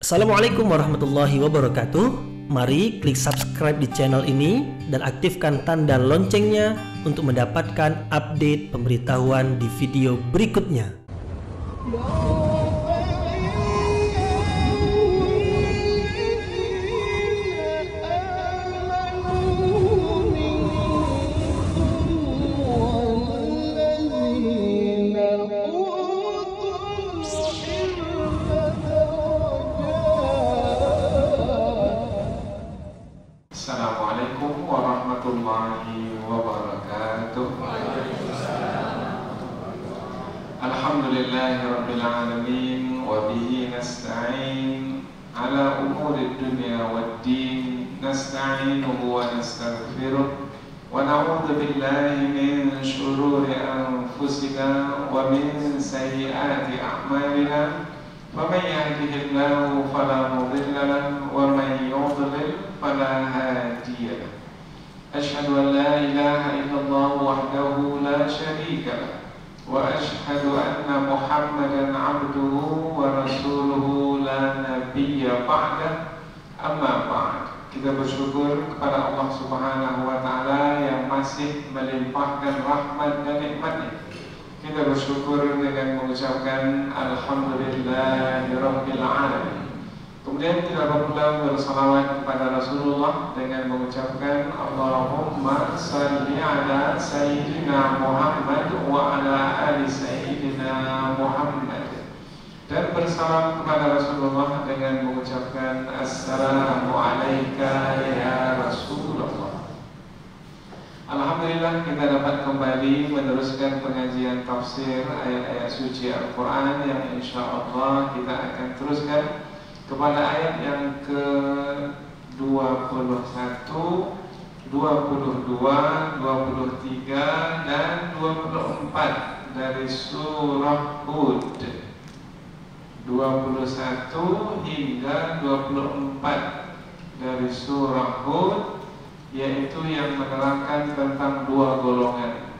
Assalamualaikum warahmatullahi wabarakatuh. Mari klik subscribe di channel ini dan aktifkan tanda loncengnya untuk mendapatkan update pemberitahuan di video berikutnya. Assalamualaikum warahmatullahi wabarakatuh. Alhamdulillahi rabbil alamin wa bihi nasta'in ala umuri dunya waddin, nasta'inuhu wa nastaghfiruh wa na'udzu billahi min shururi anfusina wa min sayyiati a'malina. فمن يهده الله فلا مضل له ومن يضلل فلا هادي له. أشهد أن لا إله إلا الله وحده لا شريك له وأشهد أن محمدا عبده ورسوله لا نبي بعده. أما بعد, kita bersyukur kepada Allah Subhanahu wa Ta'ala yang masih melimpahkan rahmat dan nikmat-Nya. Kita bersyukur dengan mengucapkan Alhamdulillahirabbil alamin. Kemudian kita pula bersalawat kepada Rasulullah dengan mengucapkan Allahumma salli ala Sayyidina Muhammad wa ala ali Sayyidina Muhammad, dan bersalam kepada Rasulullah dengan mengucapkan Assalamu alayka ya Rasulullah. Alhamdulillah, kita dapat kembali meneruskan pengajian tafsir ayat-ayat suci Al-Quran yang insya Allah kita akan teruskan kepada ayat yang ke-21, 22, 23, dan 24 dari surah Hud. 21 hingga 24 dari surah Hud, yaitu yang menerangkan tentang dua golongan,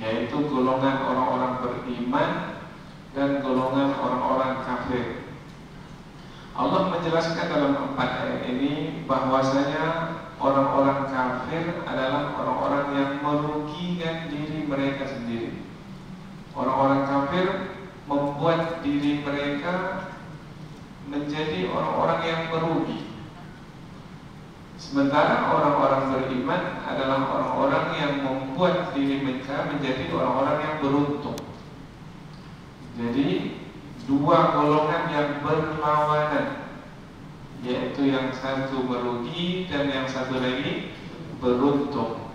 yaitu golongan orang-orang beriman dan golongan orang-orang kafir. Allah menjelaskan dalam 4 ayat ini bahwasanya orang-orang kafir adalah orang-orang yang merugikan diri mereka sendiri. Orang-orang kafir membuat diri mereka menjadi orang-orang yang merugi. Sementara orang-orang beriman adalah orang-orang yang membuat diri mereka menjadi orang-orang yang beruntung. Jadi dua golongan yang berlawanan, yaitu yang satu merugi dan yang satu lagi beruntung.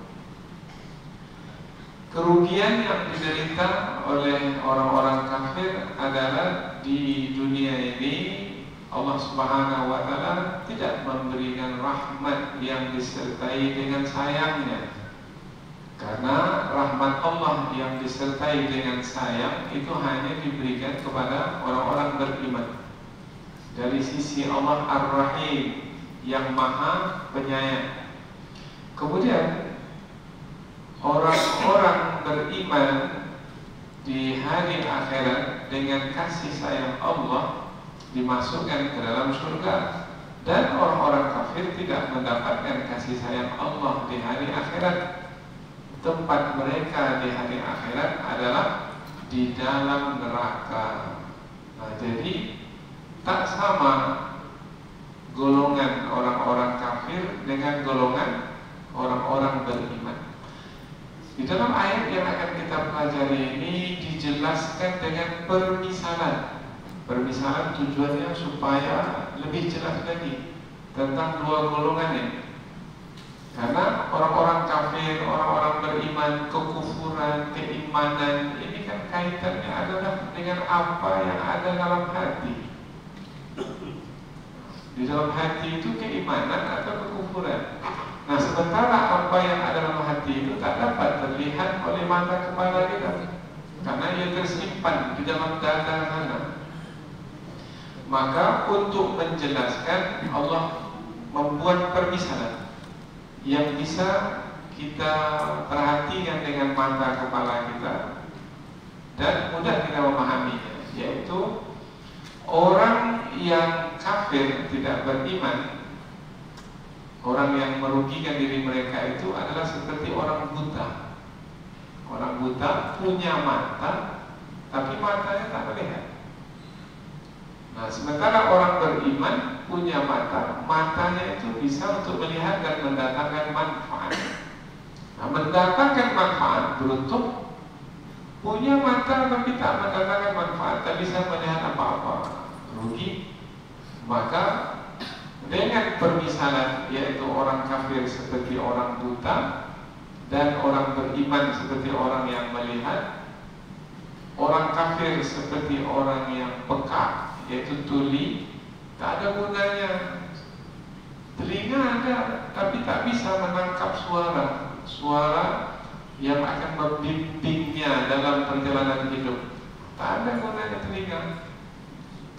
Kerugian yang diderita oleh orang-orang kafir adalah di dunia ini Allah Subhanahu wa Ta'ala tidak memberikan rahmat yang disertai dengan sayangnya. Karena rahmat Allah yang disertai dengan sayang itu hanya diberikan kepada orang-orang beriman. Dari sisi Allah Ar-Rahim yang Maha Penyayang. Kemudian orang-orang beriman di hari akhirat dengan kasih sayang Allah dimasukkan ke dalam surga, dan orang-orang kafir tidak mendapatkan kasih sayang Allah di hari akhirat. Tempat mereka di hari akhirat adalah di dalam neraka. Nah, jadi tak sama golongan orang-orang kafir dengan golongan orang-orang beriman. Di dalam ayat yang akan kita pelajari ini dijelaskan dengan permisalan. Permisalan tujuannya supaya lebih jelas lagi tentang dua golongan ini. Karena orang-orang kafir, orang-orang beriman, kekufuran, keimanan, ini kan kaitannya adalah dengan apa yang ada dalam hati. Di dalam hati itu keimanan atau kekufuran. Nah, sementara apa yang ada dalam hati itu tak dapat terlihat oleh mata kepala kita, karena ia tersimpan di dalam dada sana. Maka untuk menjelaskan, Allah membuat permisalan yang bisa kita perhatikan dengan mata kepala kita dan mudah kita memahaminya, yaitu orang yang kafir, tidak beriman, orang yang merugikan diri mereka itu adalah seperti orang buta. Orang buta punya mata, tapi matanya tak melihat. Nah, sementara orang beriman punya mata, matanya itu bisa untuk melihat dan mendatangkan manfaat. Nah, mendatangkan manfaat beruntung. Punya mata tapi tak mendatangkan manfaat, tak bisa melihat apa-apa, rugi. Maka dengan permisalan, yaitu orang kafir seperti orang buta dan orang beriman seperti orang yang melihat. Orang kafir seperti orang yang peka, yaitu tuli, tak ada gunanya. Telinga ada, tapi tak bisa menangkap suara yang akan membimbingnya dalam perjalanan hidup. Tak ada gunanya telinga.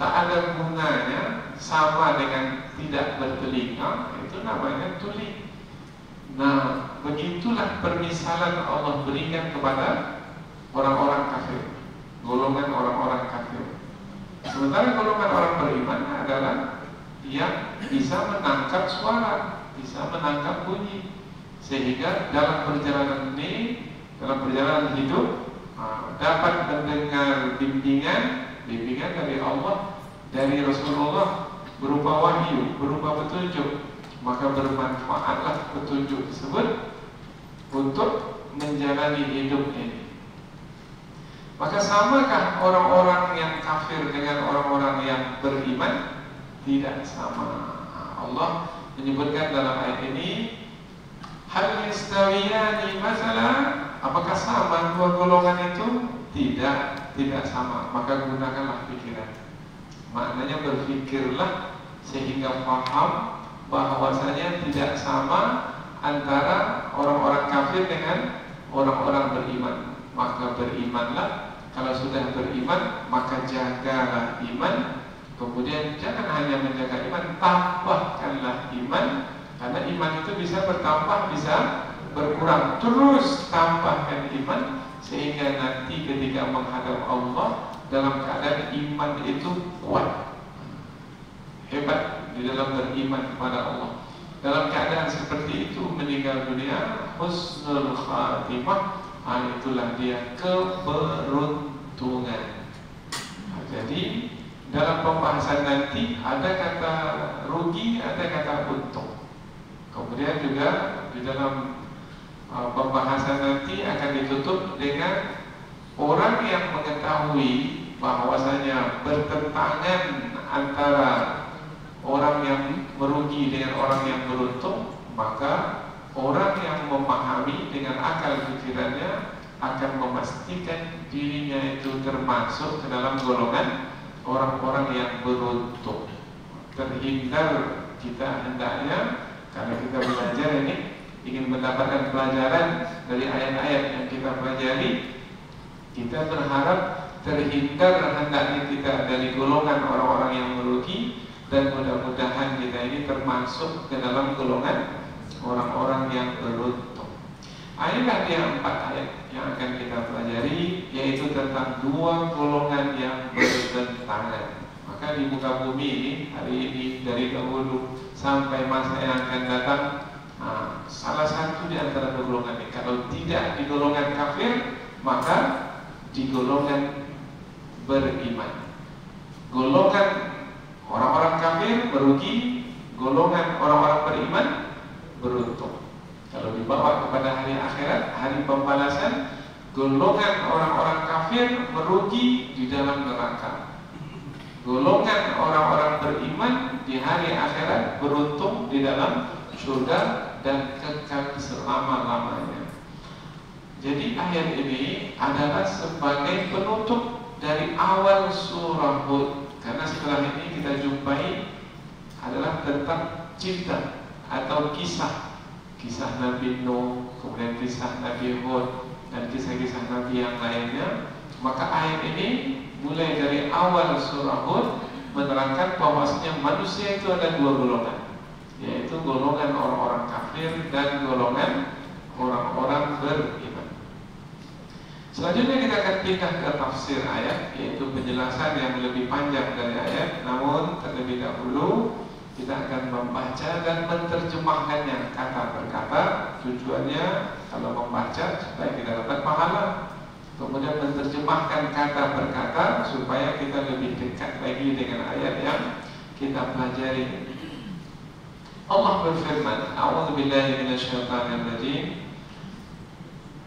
Tak ada gunanya, sama dengan tidak bertelinga, itu namanya tuli. Nah, begitulah permisalan Allah berikan kepada orang-orang kafir, golongan orang-orang kafir. Sementara golongan orang beriman adalah yang bisa menangkap suara, bisa menangkap bunyi, sehingga dalam perjalanan ini, dalam perjalanan hidup, dapat mendengar bimbingan dari Allah, dari Rasulullah, berupa wahyu, berupa petunjuk. Maka bermanfaatlah petunjuk tersebut untuk menjalani hidup ini. Maka samakah orang-orang yang kafir dengan orang-orang yang beriman? Tidak sama. Allah menyebutkan dalam ayat ini, hal yastawiyani masalah, apakah sama dua golongan itu? Tidak sama. Maka gunakanlah pikiran. Maknanya berfikirlah sehingga paham bahwasanya tidak sama antara orang-orang kafir dengan orang-orang beriman. Maka berimanlah. Kalau sudah beriman, maka jagalah iman. Kemudian jangan hanya menjaga iman, tambahkanlah iman. Karena iman itu bisa bertambah, bisa berkurang. Terus tambahkan iman, sehingga nanti ketika menghadap Allah dalam keadaan iman itu kuat, hebat di dalam beriman kepada Allah. Dalam keadaan seperti itu meninggal dunia, husnul khatimah, itulah dia keberuntungan. Jadi dalam pembahasan nanti ada kata rugi, ada kata untung. Kemudian juga di dalam pembahasan nanti akan ditutup dengan orang yang mengetahui bahwasanya bertentangan antara orang yang merugi dengan orang yang beruntung, maka orang yang memahami dengan akal pikirannya akan memastikan dirinya itu termasuk ke dalam golongan orang-orang yang beruntung. Terhindar kita hendaknya, karena kita belajar ini ingin mendapatkan pelajaran dari ayat-ayat yang kita pelajari, kita berharap terhindar hendaknya kita dari golongan orang-orang yang merugi, dan mudah-mudahan kita ini termasuk ke dalam golongan orang-orang yang beruntung. Inilah dia 4 ayat yang akan kita pelajari, yaitu tentang 2 golongan yang bertentangan. Maka di muka bumi ini, hari ini, dari dahulu sampai masa yang akan datang, salah satu di antara 2 golongan ini, kalau tidak di golongan kafir, maka di golongan beriman. Golongan orang-orang kafir merugi, golongan orang-orang beriman beruntung. Kalau dibawa kepada hari akhirat, hari pembalasan, golongan orang-orang kafir merugi di dalam neraka. Golongan orang-orang beriman di hari akhirat beruntung di dalam surga dan kekal selama-lamanya. Jadi ayat ini adalah sebagai penutup dari awal surah Hud. Karena setelah ini kita jumpai adalah tentang cinta atau kisah Nabi Nuh, kemudian kisah Nabi Hud, dan kisah-kisah Nabi yang lainnya. Maka ayat ini mulai dari awal surah Hud menerangkan bahwasanya manusia itu ada 2 golongan, yaitu golongan orang-orang kafir dan golongan orang-orang beriman. Selanjutnya kita akan pindah ke tafsir ayat, yaitu penjelasan yang lebih panjang dari ayat. Namun terlebih dahulu kita akan membaca dan menerjemahkannya kata per kata. Tujuannya kalau membaca supaya kita dapat pahala, kemudian menerjemahkan kata per kata supaya kita lebih dekat lagi dengan ayat yang kita pelajari. Allah berfirman, A'udzubillahi minasyaitonirrajim.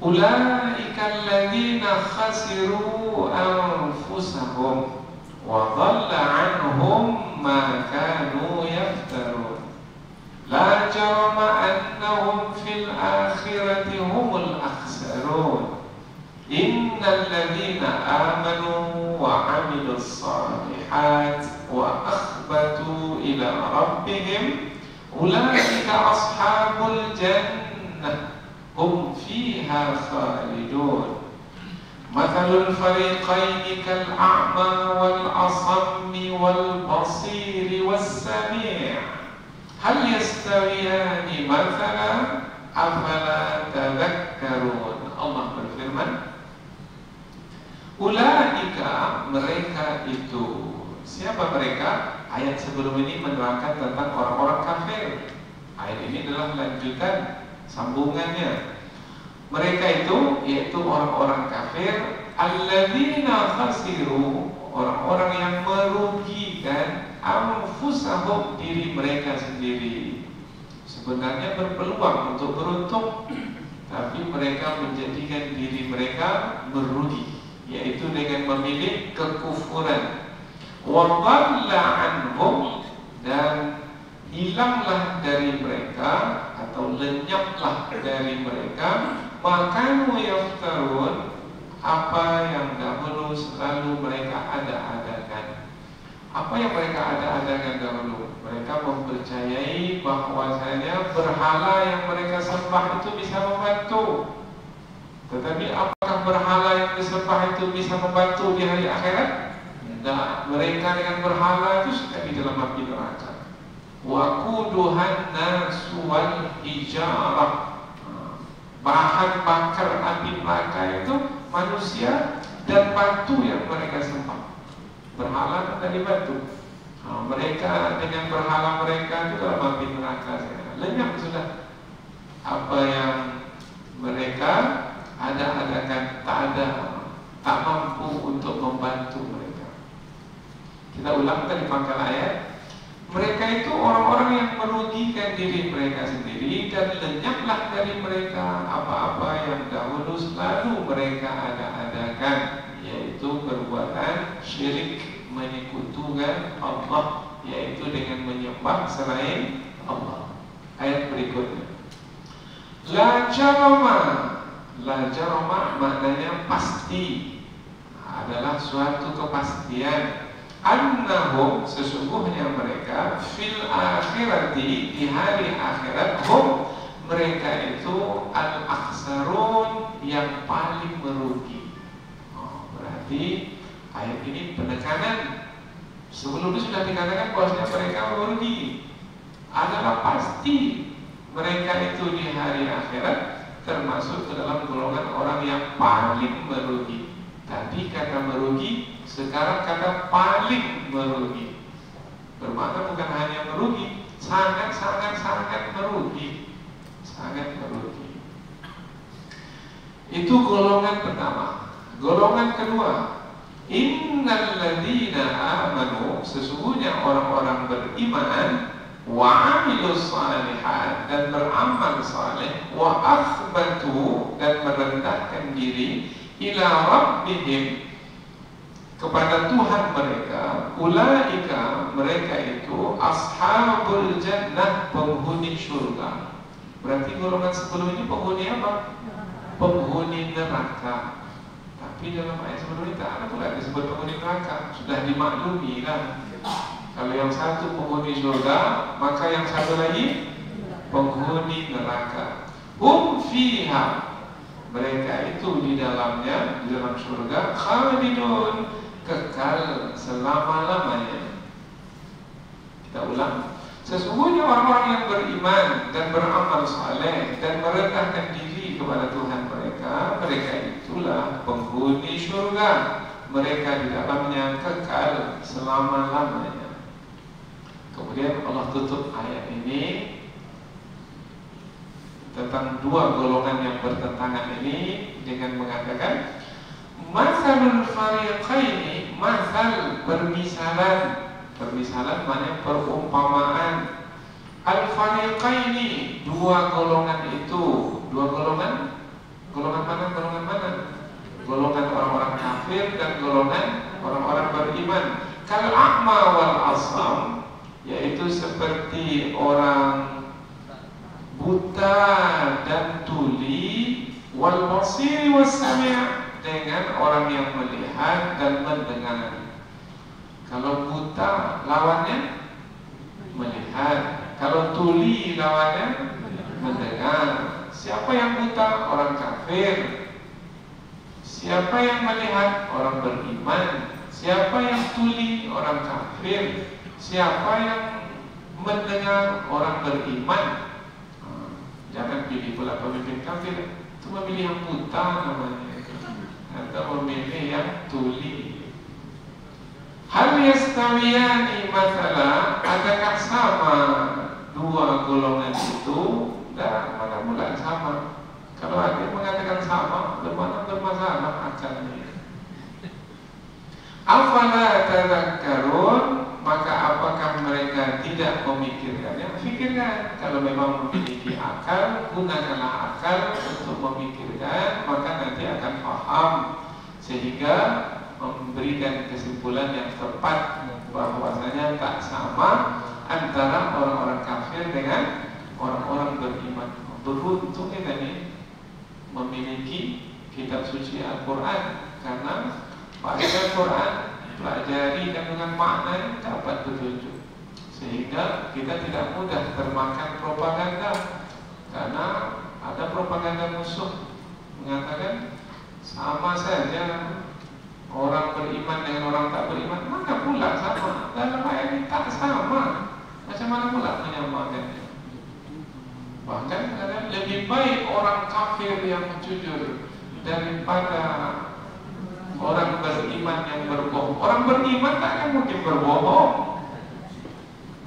Ulaika alladzina khasiru anfusahum wa dhalla anhum ma kanu yaftarun. La jarama annahum fil akhirati humul akhsarun. Innal ladzina amanu wa 'amilus shalihat wa akhbatu ila rabbihim ulaika ashabul jannah hum fiha khalidun. Mathalul fariqaini kal a'ma wal asammi wal basiri was sami' hal yastawiyani mathalan afala tadhakkarun. Allah berfirman, ulaika, mereka itu. Siapa mereka? Ayat sebelum ini menerangkan tentang orang-orang kafir. Ayat ini adalah lanjutan, sambungannya. Mereka itu yaitu orang-orang kafir, alladzina khasiru, orang-orang yang merugikan anfusahum, diri mereka sendiri. Sebenarnya berpeluang untuk beruntung, tapi mereka menjadikan diri mereka merugi, yaitu dengan memilih kekufuran. Wa dhalla anhum, dan hilanglah dari mereka atau lenyaplah dari mereka makanu yaftarun, apa yang dahulu selalu mereka ada-adakan. Apa yang mereka ada-adakan dahulu? Mereka mempercayai bahwasanya berhala yang mereka sembah itu bisa membantu. Tetapi apakah berhala yang disembah itu bisa membantu di hari akhirat? Tidak. Mereka dengan berhala itu sudah di dalam api neraka. Waquduhan nasu wal hijarah, bahan bakar api neraka itu manusia dan batu yang mereka sembah. Berhala dari batu. Mereka dengan berhala mereka itu dalam api neraka. Lenyap sudah apa yang mereka ada-adakan, tak mampu untuk membantu mereka. Kita ulang tadi pangkal ayat. Mereka itu orang-orang yang merugikan diri mereka sendiri dan lenyaplah dari mereka apa-apa yang dahulu selalu mereka ada-adakan, yaitu perbuatan syirik, menyekutukan Allah, yaitu dengan menyembah selain Allah. Ayat berikutnya, la jarama. La jarama maknanya pasti, adalah suatu kepastian. Annahum, sesungguhnya mereka, fil akhirati, di hari akhirat, hum, mereka itu al-akhsarun, yang paling merugi. Berarti ayat ini penekanan. Sebelumnya sudah dikatakan bahwasanya mereka merugi. Adalah pasti mereka itu di hari akhirat termasuk ke dalam golongan orang yang paling merugi. Tadi kata merugi, sekarang kata paling merugi. Bermakna bukan hanya merugi, sangat merugi. Sangat merugi. Itu golongan pertama. Golongan kedua, innal ladzina amanu, sesungguhnya orang-orang beriman, wa 'amilus shalihat, dan beramal saleh, wa akhbatu, dan merendahkan diri, ila rabbihim, kepada Tuhan mereka, ulaika, mereka itu ashabul jannah, penghuni surga. Berarti golongan sebelum ini penghuni apa? Penghuni neraka. Tapi dalam ayat sebelum ini tak ada pula disebut penghuni neraka. Sudah dimaklumi kan? Kalau yang satu penghuni surga, maka yang satu lagi penghuni neraka. Hum fiha, mereka itu di dalamnya, di dalam surga, khalidun, kekal selama-lamanya. Kita ulang. Sesungguhnya orang-orang yang beriman dan beramal saleh dan merendahkan diri kepada Tuhan mereka, mereka itu itulah penghuni surga, mereka di dalamnya kekal selama-lamanya. Kemudian Allah tutup ayat ini tentang dua golongan yang bertentangan ini dengan mengatakan masalul fariqaini, masal permisalan. Permisalan maknanya perumpamaan. Al-fariqaini, dua golongan itu. Dua golongan? Golongan mana? Golongan mana? Golongan orang-orang kafir dan golongan orang-orang beriman. Kal a'ma wal asam, yaitu seperti orang buta dan tuli, wal basiri was sami', dengan orang yang melihat dan mendengar. Kalau buta lawannya melihat, kalau tuli lawannya mendengar. Siapa yang buta? Orang kafir. Siapa yang melihat? Orang beriman. Siapa yang tuli? Orang kafir. Siapa yang mendengar? Orang beriman. Jangan pilih pula pemimpin kafir, itu memilih yang buta namanya, atau memilih yang tuli. Hal yastawiyani masalah, adakah sama dua golongan itu? Dan mana mula sama. Kalau ada yang mengatakan sama, bagaimana bermasalah akalnya. Afala tadhakkarun, maka apakah mereka tidak memikirkannya? Fikirkan. Kalau memang memiliki akal, gunakanlah akal untuk memikirkan, maka nanti akan paham, sehingga memberikan kesimpulan yang tepat bahwasanya tak sama antara orang-orang kafir dengan orang-orang beriman. Beruntung kita ini memiliki kitab suci Al-Quran, karena baca Al-Quran, pelajari kandungan makna, dapat petunjuk, sehingga kita tidak mudah termakan propaganda. Karena ada propaganda musuh mengatakan sama saja orang beriman dengan orang tak beriman. Mana pula sama? Dalam ayat ini tak sama. Macam mana pula menyamakannya? Bahkan kadang lebih baik orang kafir yang jujur daripada orang beriman yang berbohong. Orang beriman tak akan mungkin berbohong,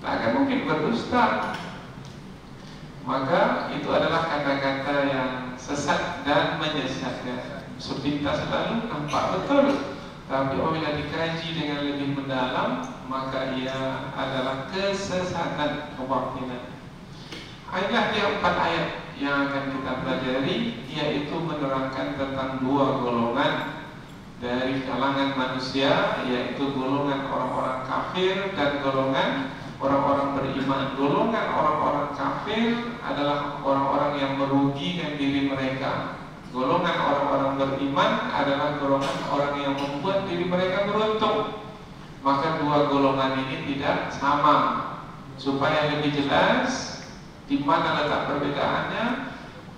tak akan mungkin berdusta. Maka itu adalah kata-kata yang sesat dan menyesatkan. Sepintas selalu nampak betul, tapi apabila dikaji dengan lebih mendalam, maka ia adalah kesesatan, kebatilan. Inilah dia 4 ayat yang akan kita pelajari, yaitu menerangkan tentang dua golongan dari kalangan manusia, yaitu golongan orang-orang kafir dan golongan orang-orang beriman. Golongan orang-orang kafir adalah orang-orang yang merugikan diri mereka. Golongan orang-orang beriman adalah golongan orang yang membuat diri mereka beruntung. Maka dua golongan ini tidak sama. Supaya lebih jelas di mana letak perbedaannya,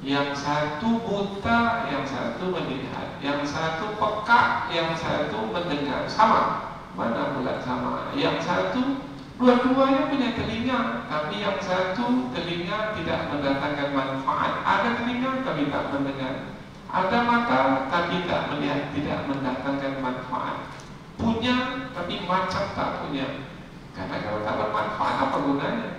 yang satu buta, yang satu melihat, yang satu peka, yang satu mendengar. Sama? Mana pula sama? Yang satu dua-duanya punya telinga, tapi yang satu telinga tidak mendatangkan manfaat. Ada telinga tapi tak mendengar. Ada mata tapi tak melihat, tidak mendatangkan manfaat. Punya tapi macam tak punya, karena kalau tak bermanfaat apa gunanya?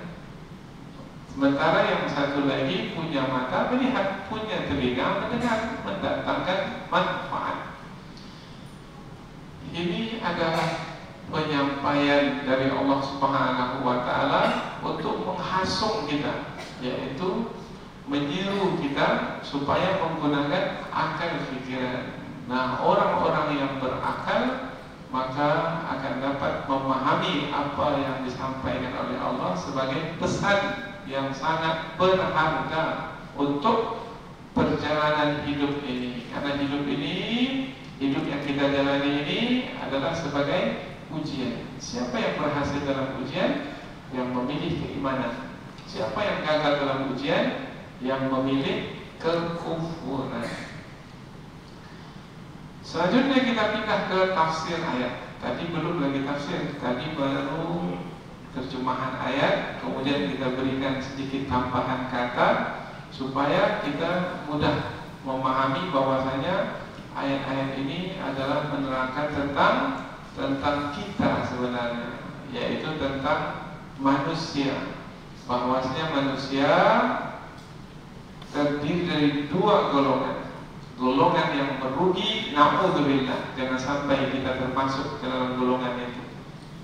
Sementara yang satu lagi punya mata melihat, punya telinga mendengar, mendatangkan manfaat. Ini adalah penyampaian dari Allah Subhanahu wa Ta'ala untuk menghasung kita, yaitu menyeru kita supaya menggunakan akal fikiran. Nah, orang-orang yang berakal maka akan dapat memahami apa yang disampaikan oleh Allah sebagai pesan yang sangat berharga untuk perjalanan hidup ini. Karena hidup ini, hidup yang kita jalani ini adalah sebagai ujian. Siapa yang berhasil dalam ujian? Yang memilih keimanan. Siapa yang gagal dalam ujian? Yang memilih kekufuran. Selanjutnya kita pindah ke tafsir ayat. Tadi belum lagi tafsir, tadi baru terjemahan ayat, kemudian kita berikan sedikit tambahan kata supaya kita mudah memahami bahwasanya ayat-ayat ini adalah menerangkan tentang kita sebenarnya, yaitu tentang manusia. Bahwasanya manusia terdiri dari dua golongan. Golongan yang merugi, naudzubillah, jangan sampai kita termasuk ke dalam golongan itu.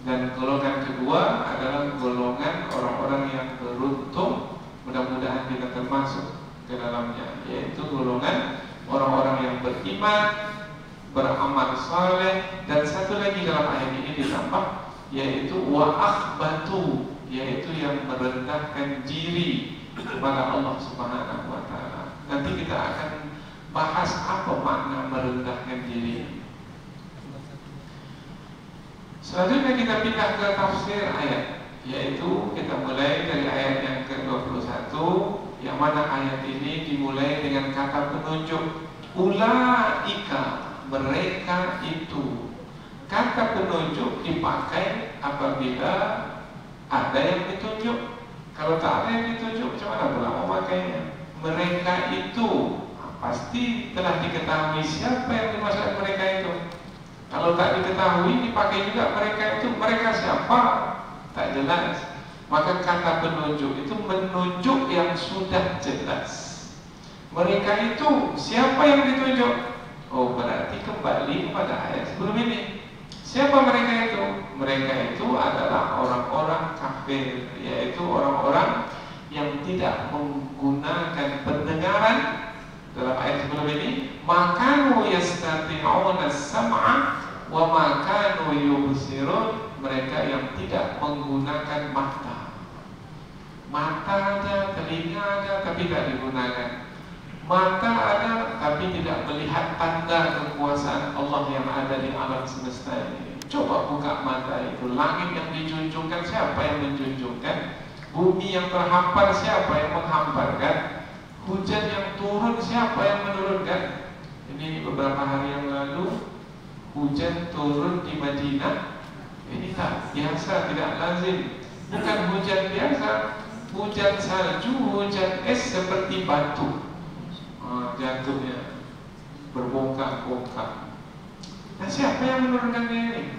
Dan golongan kedua adalah golongan orang-orang yang beruntung, mudah-mudahan kita termasuk ke dalamnya, yaitu golongan orang-orang yang beriman, beramal saleh. Dan satu lagi dalam ayat ini ditambah, yaitu wa akhbatu, yaitu yang merendahkan diri kepada Allah Subhanahu wa taala. Nanti kita akan bahas apa makna merendahkan diri. Selanjutnya kita pindah ke tafsir ayat, yaitu kita mulai dari ayat yang ke-21, yang mana ayat ini dimulai dengan kata penunjuk ulaika, mereka itu. Kata penunjuk dipakai apabila ada yang ditunjuk. Kalau tak ada yang ditunjuk, macam mana pula memakainya? Mereka itu, pasti telah diketahui siapa yang dimaksud mereka itu. Kalau tak diketahui, dipakai juga mereka itu. Mereka siapa? Tak jelas. Maka kata penunjuk itu menunjuk yang sudah jelas. Mereka itu, siapa yang ditunjuk? Oh, berarti kembali kepada ayat sebelum ini. Siapa mereka itu? Mereka itu adalah orang-orang kafir, yaitu orang-orang yang tidak menggunakan pendengaran. Dalam ayat sebelum ini, makanu yastati'una sam'a wa makanu yubsirun, mereka yang tidak menggunakan mata. Mata ada, telinga ada, tapi tidak digunakan. Mata ada, tapi tidak melihat tanda kekuasaan Allah yang ada di alam semesta ini. Coba buka mata itu, langit yang dijunjungkan, siapa yang menjunjungkan? Bumi yang terhampar, siapa yang menghamparkan? Hujan yang turun, siapa yang menurunkan? Ini beberapa hari yang lalu hujan turun di Madinah. Ini tak biasa, tidak lazim. Bukan hujan biasa, hujan salju, hujan es seperti batu. Jatuhnya berbongkak-bongkak. Nah, siapa yang menurunkan ini?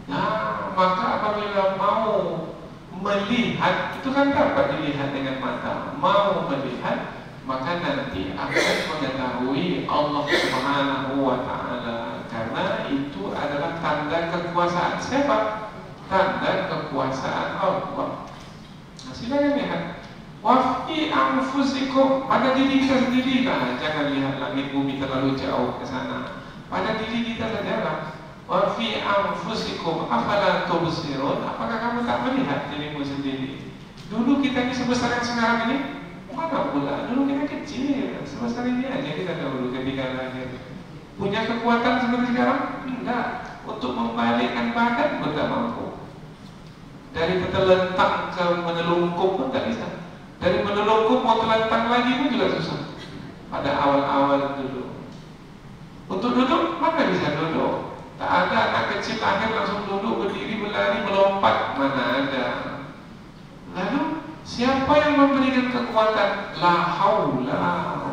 Nah, maka apabila mau melihat, itu kan dapat dilihat dengan mata. Mau melihat, maka nanti akan mengetahui Allah Subhanahu wa ta'ala. Karena itu adalah tanda kekuasaan siapa? Tanda kekuasaan Allah. Nah, silakan lihat. Wa fi anfusikum, pada diri kita sendiri lah. Jangan lihat langit bumi terlalu jauh ke sana. Pada diri kita sajalah. Wa fi anfusikum afala tubsirun, apakah kamu tak melihat dirimu sendiri? Dulu kita ini sebesar yang sekarang ini, mana pula? Dulu kita kecil, sebesar ini aja kita dahulu ketika lahir. Punya kekuatan seperti sekarang? Enggak. Untuk membalikkan badan pun tak mampu. Dari terlentang ke menelungkup pun tak bisa. Dari menelungkup mau terlentang lagi pun juga susah. Pada awal-awal dulu. Untuk duduk, mana bisa duduk? Tak ada anak kecil lahir langsung duduk, berdiri, berlari, melompat. Mana ada. Lalu siapa yang memberikan kekuatan? La haula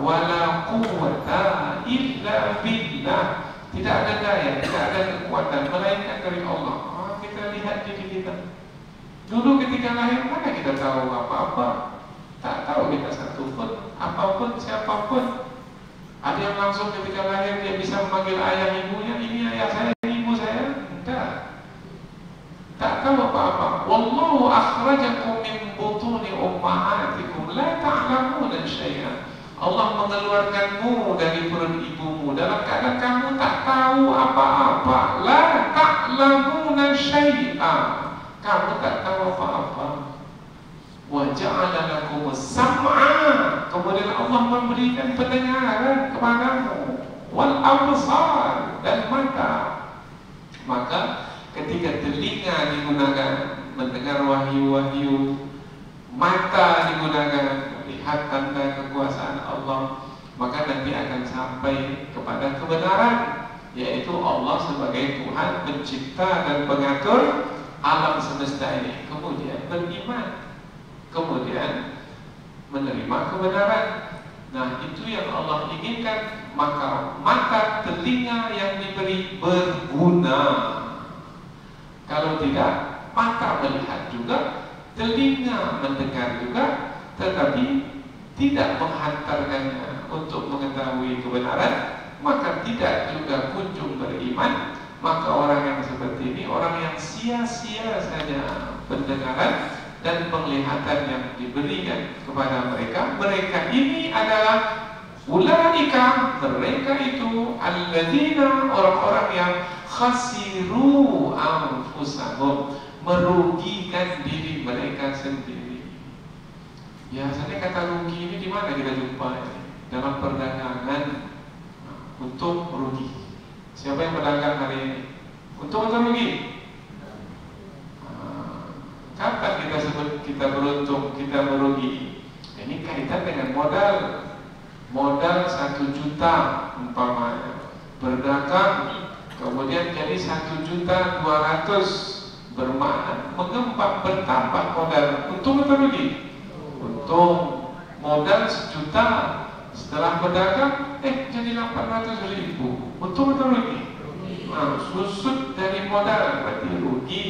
wa la quwwata illa billah. Tidak ada daya, tidak ada kekuatan melainkan dari Allah. Kita lihat diri kita. Dulu ketika lahir, mana kita tahu apa-apa? Tak tahu kita satu pun, apapun, siapapun. Ada yang langsung ketika lahir dia bisa memanggil ayah ibunya, ini ayah saya, ini ibu saya. Tidak. Tak tahu apa-apa. Wallahu akhrajakum min butuni ummahatikum la ta'lamuna syai'an. Allah mengeluarkanmu dari perut ibumu dalam keadaan kamu tak tahu apa-apa. La ta'lamuna syai'an. Kamu tak tahu apa-apa. Wa ja'ala lakum as-sam'a, kemudian Allah memberikan pendengaran kepadamu, wal absar, dan mata. Maka ketika telinga digunakan mendengar wahyu-wahyu, mata digunakan melihat tanda kekuasaan Allah, maka nanti akan sampai kepada kebenaran, yaitu Allah sebagai Tuhan pencipta dan pengatur alam semesta ini. Kemudian beriman, kemudian menerima kebenaran. Nah, itu yang Allah inginkan. maka mata telinga yang diberi berguna. Kalau tidak, mata melihat juga, telinga mendengar juga, tetapi tidak menghantarkannya untuk mengetahui kebenaran, maka tidak juga kunjung beriman. Maka orang yang seperti ini orang yang sia-sia saja pendengaran dan penglihatan yang diberikan kepada mereka. Mereka ini adalah ulaika, mereka itu alladzina, orang-orang yang khasiru anfusahum, merugikan diri mereka sendiri. Biasanya kata rugi ini di mana kita jumpa ini? Dalam perdagangan, untuk merugi. Siapa yang berdagang hari ini? Untung atau rugi? Kapan kita sebut kita beruntung, kita merugi? Ini kaitan dengan modal. Modal 1 juta umpamanya, berdagang kemudian jadi 1.200.000, bermakna mengembang, bertambah modal. Untung atau rugi? Untung. Modal 1 juta, setelah berdagang jadi 800.000. Untung atau rugi? Nah, susut dari modal berarti rugi.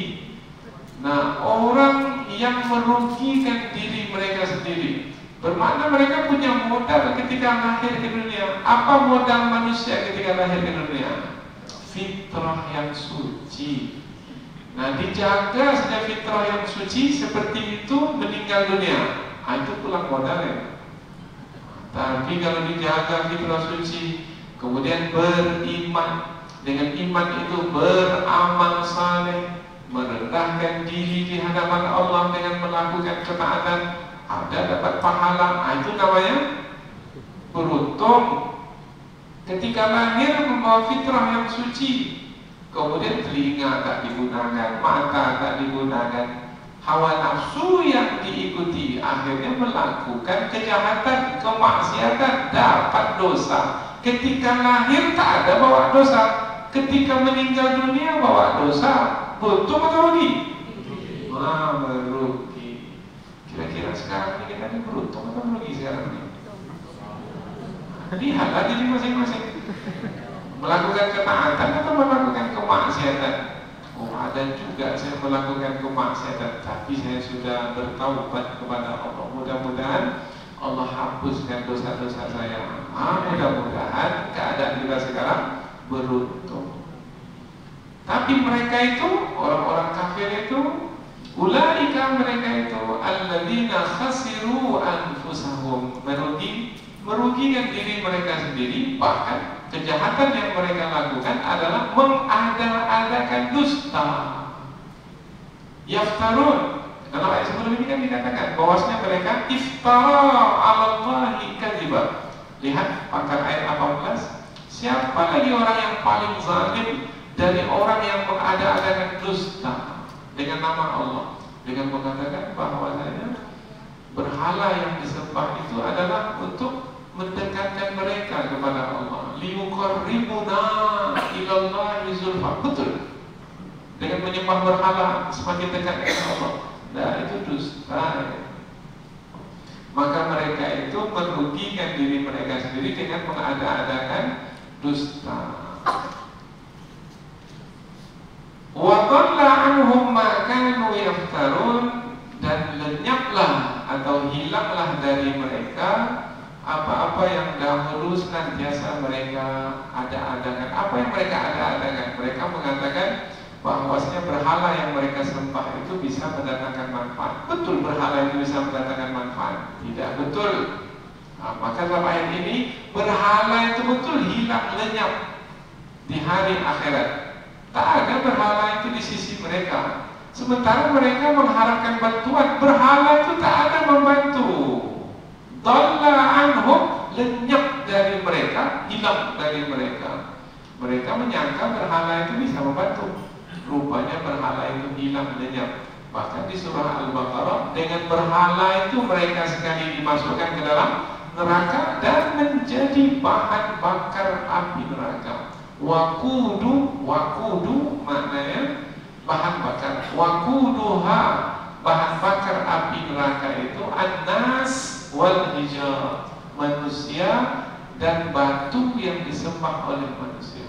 Nah, orang yang merugikan diri mereka sendiri, bermakna mereka punya modal ketika lahir ke dunia. Apa modal manusia ketika lahir ke dunia? Fitrah yang suci. Nah, dijaga saja fitrah yang suci seperti itu, meninggal dunia, itu pulang modalnya. Tapi kalau dijaga fitrah suci, kemudian beriman, dengan iman itu beramal saleh, merendahkan diri di hadapan Allah dengan melakukan ketaatan, ada dapat pahala, itu namanya beruntung. Ketika lahir membawa fitrah yang suci, kemudian telinga tak digunakan, mata tak digunakan, hawa nafsu yang diikuti, akhirnya melakukan kejahatan, kemaksiatan, dapat dosa. Ketika lahir tak ada bawa dosa, ketika meninggal dunia bawa dosa. Beruntung atau rugi? Merugi. Kira-kira sekarang ini kita ini beruntung atau merugi sekarang ini? Lihatlah diri masing-masing. Melakukan ketaatan atau melakukan kemaksiatan? Oh, ada juga saya melakukan kemaksiatan, tapi saya sudah bertaubat kepada Allah. Mudah-mudahan Allah hapuskan dosa-dosa saya. Mudah-mudahan keadaan kita sekarang beruntung. Tapi mereka itu, orang-orang kafir itu, ulaika, mereka itu alladzina khasiru anfusahum, merugikan diri mereka sendiri. Bahkan kejahatan yang mereka lakukan adalah mengada-adakan dusta. Yaftarun, dalam ayat sebelum ini kan dikatakan bahwasanya mereka iftara 'alallahi kadziba. Lihat pangkal ayat 18. Siapa lagi orang yang paling zalim dari orang yang mengada-adakan dusta dengan nama Allah, dengan mengatakan bahwasanya berhala yang disembah itu adalah untuk mendekatkan mereka kepada Allah, liyuqarribuna ilallahi zulfa. Betul, dengan menyembah berhala semakin dekat dengan Allah. Nah, itu dusta. Maka mereka itu merugikan diri mereka sendiri dengan mengada-adakan dusta. Wa dhalla anhum ma kanu yaftarun, dan lenyaplah atau hilanglah dari mereka apa-apa yang dahulu senantiasa mereka ada-adakan. Apa yang mereka ada-adakan? Mereka mengatakan bahwasanya berhala yang mereka sembah itu bisa mendatangkan manfaat. Betul berhala itu bisa mendatangkan manfaat? Tidak betul. Maka dalam ayat ini berhala itu betul hilang, lenyap di hari akhirat. Tak ada berhala itu di sisi mereka. Sementara mereka mengharapkan bantuan, berhala itu tak ada membantu. Dhalla anhum, lenyap dari mereka, hilang dari mereka. Mereka menyangka berhala itu bisa membantu. Rupanya berhala itu hilang, lenyap. Bahkan di surah Al-Baqarah, dengan berhala itu mereka sekali dimasukkan ke dalam neraka dan menjadi bahan bakar api neraka. Wakudu maknanya bahan bakar. Wakuduha, bahan bakar api neraka itu annas wal hijar, manusia dan batu yang disembah oleh manusia.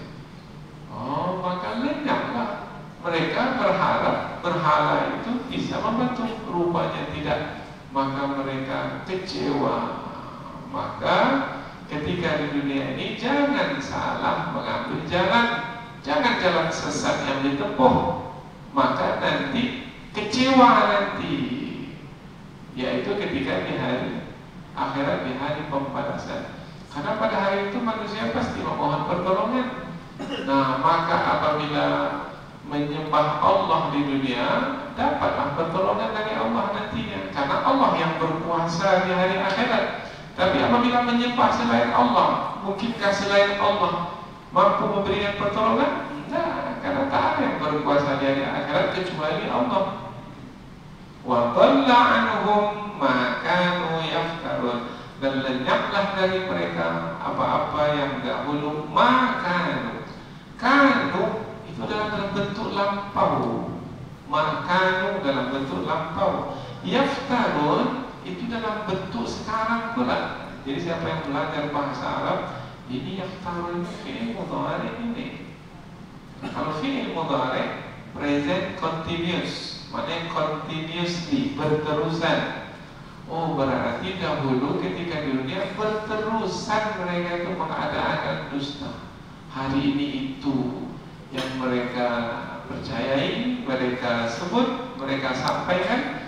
Oh, maka lenyaplah. Mereka berharap berhala itu bisa membantu, rupanya tidak. Maka mereka kecewa. Maka ketika di dunia ini jangan salah mengambil jalan, jangan jalan sesat yang ditempuh, maka nanti kecewa nanti, yaitu ketika di hari akhirat, di hari pembalasan. Karena pada hari itu manusia pasti memohon pertolongan. Nah, maka apabila menyembah Allah di dunia, dapatlah pertolongan dari Allah nantinya, karena Allah yang berkuasa di hari akhirat. Tapi apabila menyembah selain Allah, mungkinkah selain Allah mampu memberikan pertolongan? Tidak, karena tak ada yang berkuasa di hari akhirat kecuali Allah. Wa dhalla anhum ma kanu yaftarun, dan lenyaplah dari mereka apa-apa yang dahulu. Makanu, kanu itu dalam bentuk lampau, makanu dalam bentuk lampau, yaftarun itu dalam bentuk sekarang pula. Jadi siapa yang belajar bahasa Arab, ini yaftarun fi'il mudhari ini. Kalau fi'il mudhari present continuous, maknanya continuously, berterusan. Oh, berarti dahulu ketika di dunia berterusan mereka itu mengadakan dusta. Hari ini itu yang mereka percayai, mereka sebut, mereka sampaikan.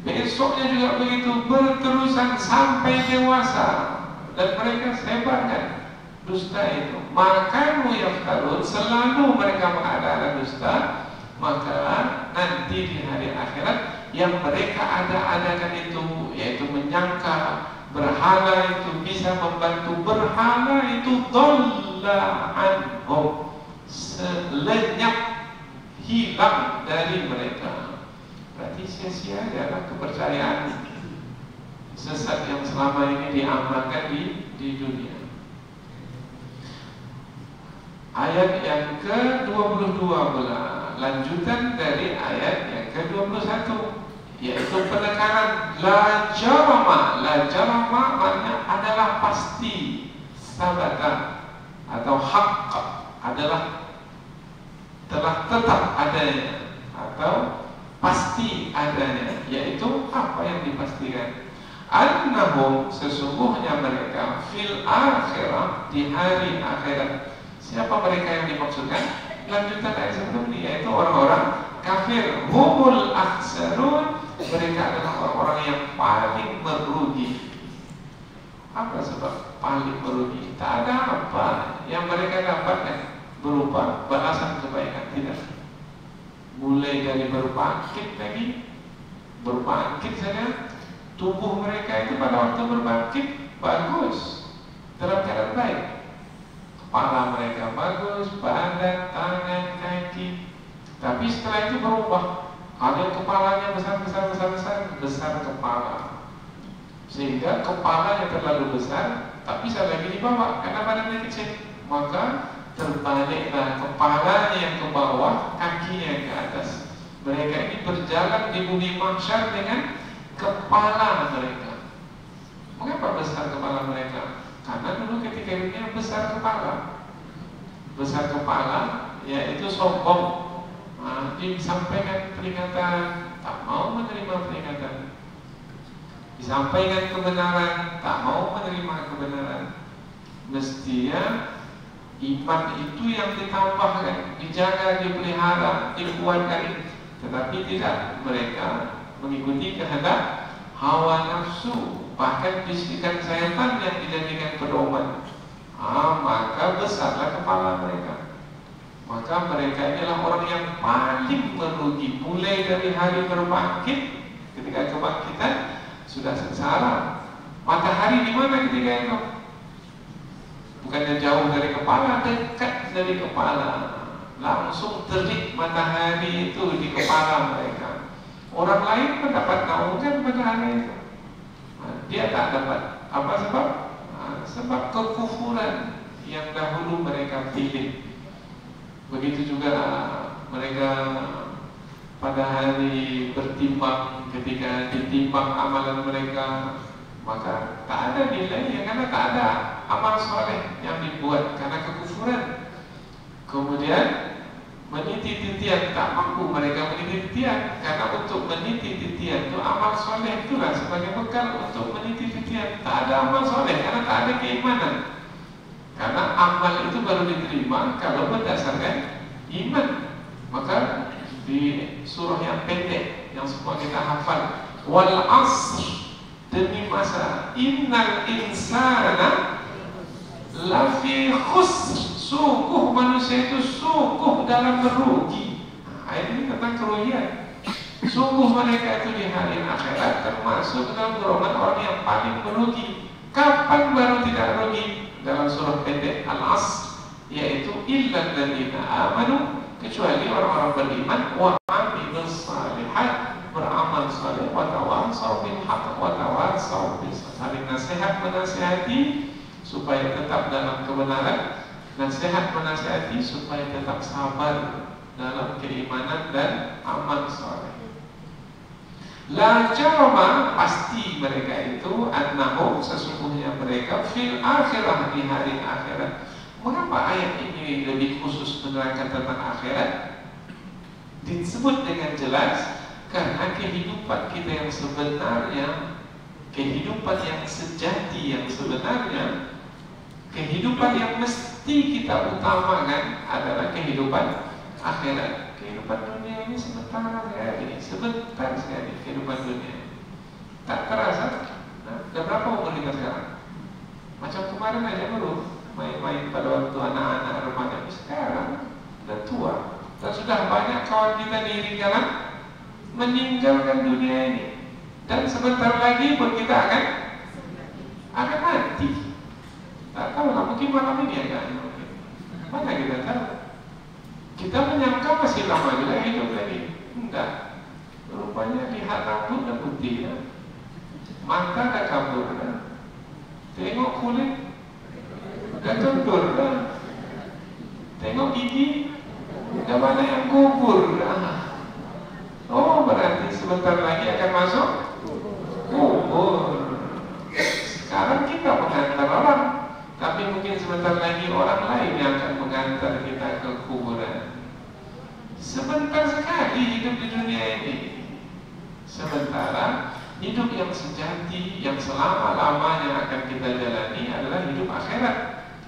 Besoknya juga begitu, berterusan sampai dewasa, dan mereka sebarkan dusta itu. Maka yaftarun, selalu mereka mengadakan dusta. Maka nanti di hari akhirat yang mereka ada-adakan itu, yaitu menyangka berhala itu bisa membantu, berhala itu dhalla anhum, lenyap, hilang dari mereka. Berarti sia-sia adalah kepercayaan sesat yang selama ini diamalkan di dunia. Ayat yang ke-22 pula, lanjutan dari ayat yang ke-21, yaitu penekanan la jarama. La jarama maknanya adalah pasti, sabata atau haqq adalah telah tetap adanya atau pasti adanya, yaitu apa yang dipastikan? Annahum, sesungguhnya mereka, fil akhirah, di hari akhirat. Siapa mereka yang dimaksudkan? Lanjutan ayat sebelum ini, yaitu orang-orang kafir. Humul akhsarun, mereka adalah orang-orang yang paling merugi. Apa sebab paling merugi? Tak ada apa yang mereka dapatkan berupa balasan kebaikan, tidak. Mulai dari berbangkit lagi, berbangkit saja, tubuh mereka itu pada waktu berbangkit bagus, dalam keadaan baik. Kepala mereka bagus, badan, tangan, kaki. Tapi setelah itu berubah. Ada kepalanya besar kepala, sehingga kepalanya terlalu besar, tak bisa lagi dibawa karena badannya kecil. Maka terbaliklah kepalanya yang ke bawah, kakinya yang ke atas. Mereka ini berjalan di bumi mahsyar dengan kepala mereka. Mengapa besar kepala mereka? Karena dulu ketika dunia besar kepala. Besar kepala yaitu sombong. Disampaikan peringatan, tak mau menerima peringatan. Disampaikan kebenaran, tak mau menerima kebenaran. Mestinya iman itu yang ditambahkan, dijaga, dipelihara, dikuatkan. Tetapi tidak, mereka mengikuti kehendak hawa nafsu, bahkan bisikan syaitan yang dijadikan pedoman. Maka besarlah kepala mereka. Maka mereka inilah orang yang paling merugi. Mulai dari hari berbangkit, ketika kebangkitan sudah sengsara. Matahari di mana ketika itu? Bukannya jauh dari kepala, dekat dari kepala. Langsung terik matahari itu di kepala mereka. Orang lain mendapat naungan matahari itu. Dia tak dapat. Apa sebab? Sebab kekufuran yang dahulu mereka pilih. Begitu juga mereka pada hari bertimbang, ketika ditimbang amalan mereka, maka tak ada nilainya karena tak ada amal soleh yang dibuat karena kekufuran. Kemudian meniti titian, tak mampu mereka meniti titian karena untuk meniti titian itu amal soleh itulah sebagai bekal untuk meniti titian. Tak ada amal soleh karena tak ada keimanan. Karena amal itu baru diterima kalau berdasarkan iman. Maka di surah yang pendek yang semua kita hafal, wal asr, demi masa, innal insana lafi khusr, sungguh manusia itu sungguh dalam merugi. Ayat ini tentang kerugian. Sungguh mereka itu di hari akhirat termasuk dalam golongan orang yang paling merugi. Kapan baru tidak rugi? Dalam surah pendek Al-Asr, yaitu illal ladzina amanu, kecuali orang-orang beriman, wa amilus shalihat, beramal saleh, wa tawassaw bil haqq wa tawassaw bis sabr, saling nasihat menasihati supaya tetap dalam kebenaran, nasihat menasihati supaya tetap sabar dalam keimanan dan amal saleh. La jarama, pasti mereka itu, annahum, sesungguhnya mereka, fil akhirah, di hari akhirat. Mengapa ayat ini lebih khusus menerangkan tentang akhirat? Disebut dengan jelas karena kehidupan kita yang sebenarnya, kehidupan yang sejati yang sebenarnya, kehidupan yang mesti kita utamakan adalah kehidupan akhirat. Kehidupan dunia ini sebentar sekali kehidupan dunia. Tak terasa. Nah, dan berapa umur kita sekarang? Macam kemarin aja baru main-main pada waktu anak-anak remaja. Sekarang sudah tua. Dan sudah banyak kawan kita di kiri kanan meninggalkan dunia ini. Dan sebentar lagi pun kita akan mati. Tak tahu lah, mungkin malam ini akan. Mana kita tahu? Kita menyangka masih lama juga hidup lagi. Enggak. Rupanya lihat rambut dan putih, ya. Mata dah kabur, ya. Tengok kulit dah kendur, ya. Tengok gigi dah banyak yang gugur, ya. Oh, berarti sebentar lagi akan masuk kubur. Sekarang kita mengantar orang, tapi mungkin sebentar lagi orang lain yang akan mengantar kita ke kuburan. Sebentar sekali hidup di dunia ini. Sementara hidup yang sejati, yang selama-lamanya akan kita jalani adalah hidup akhirat.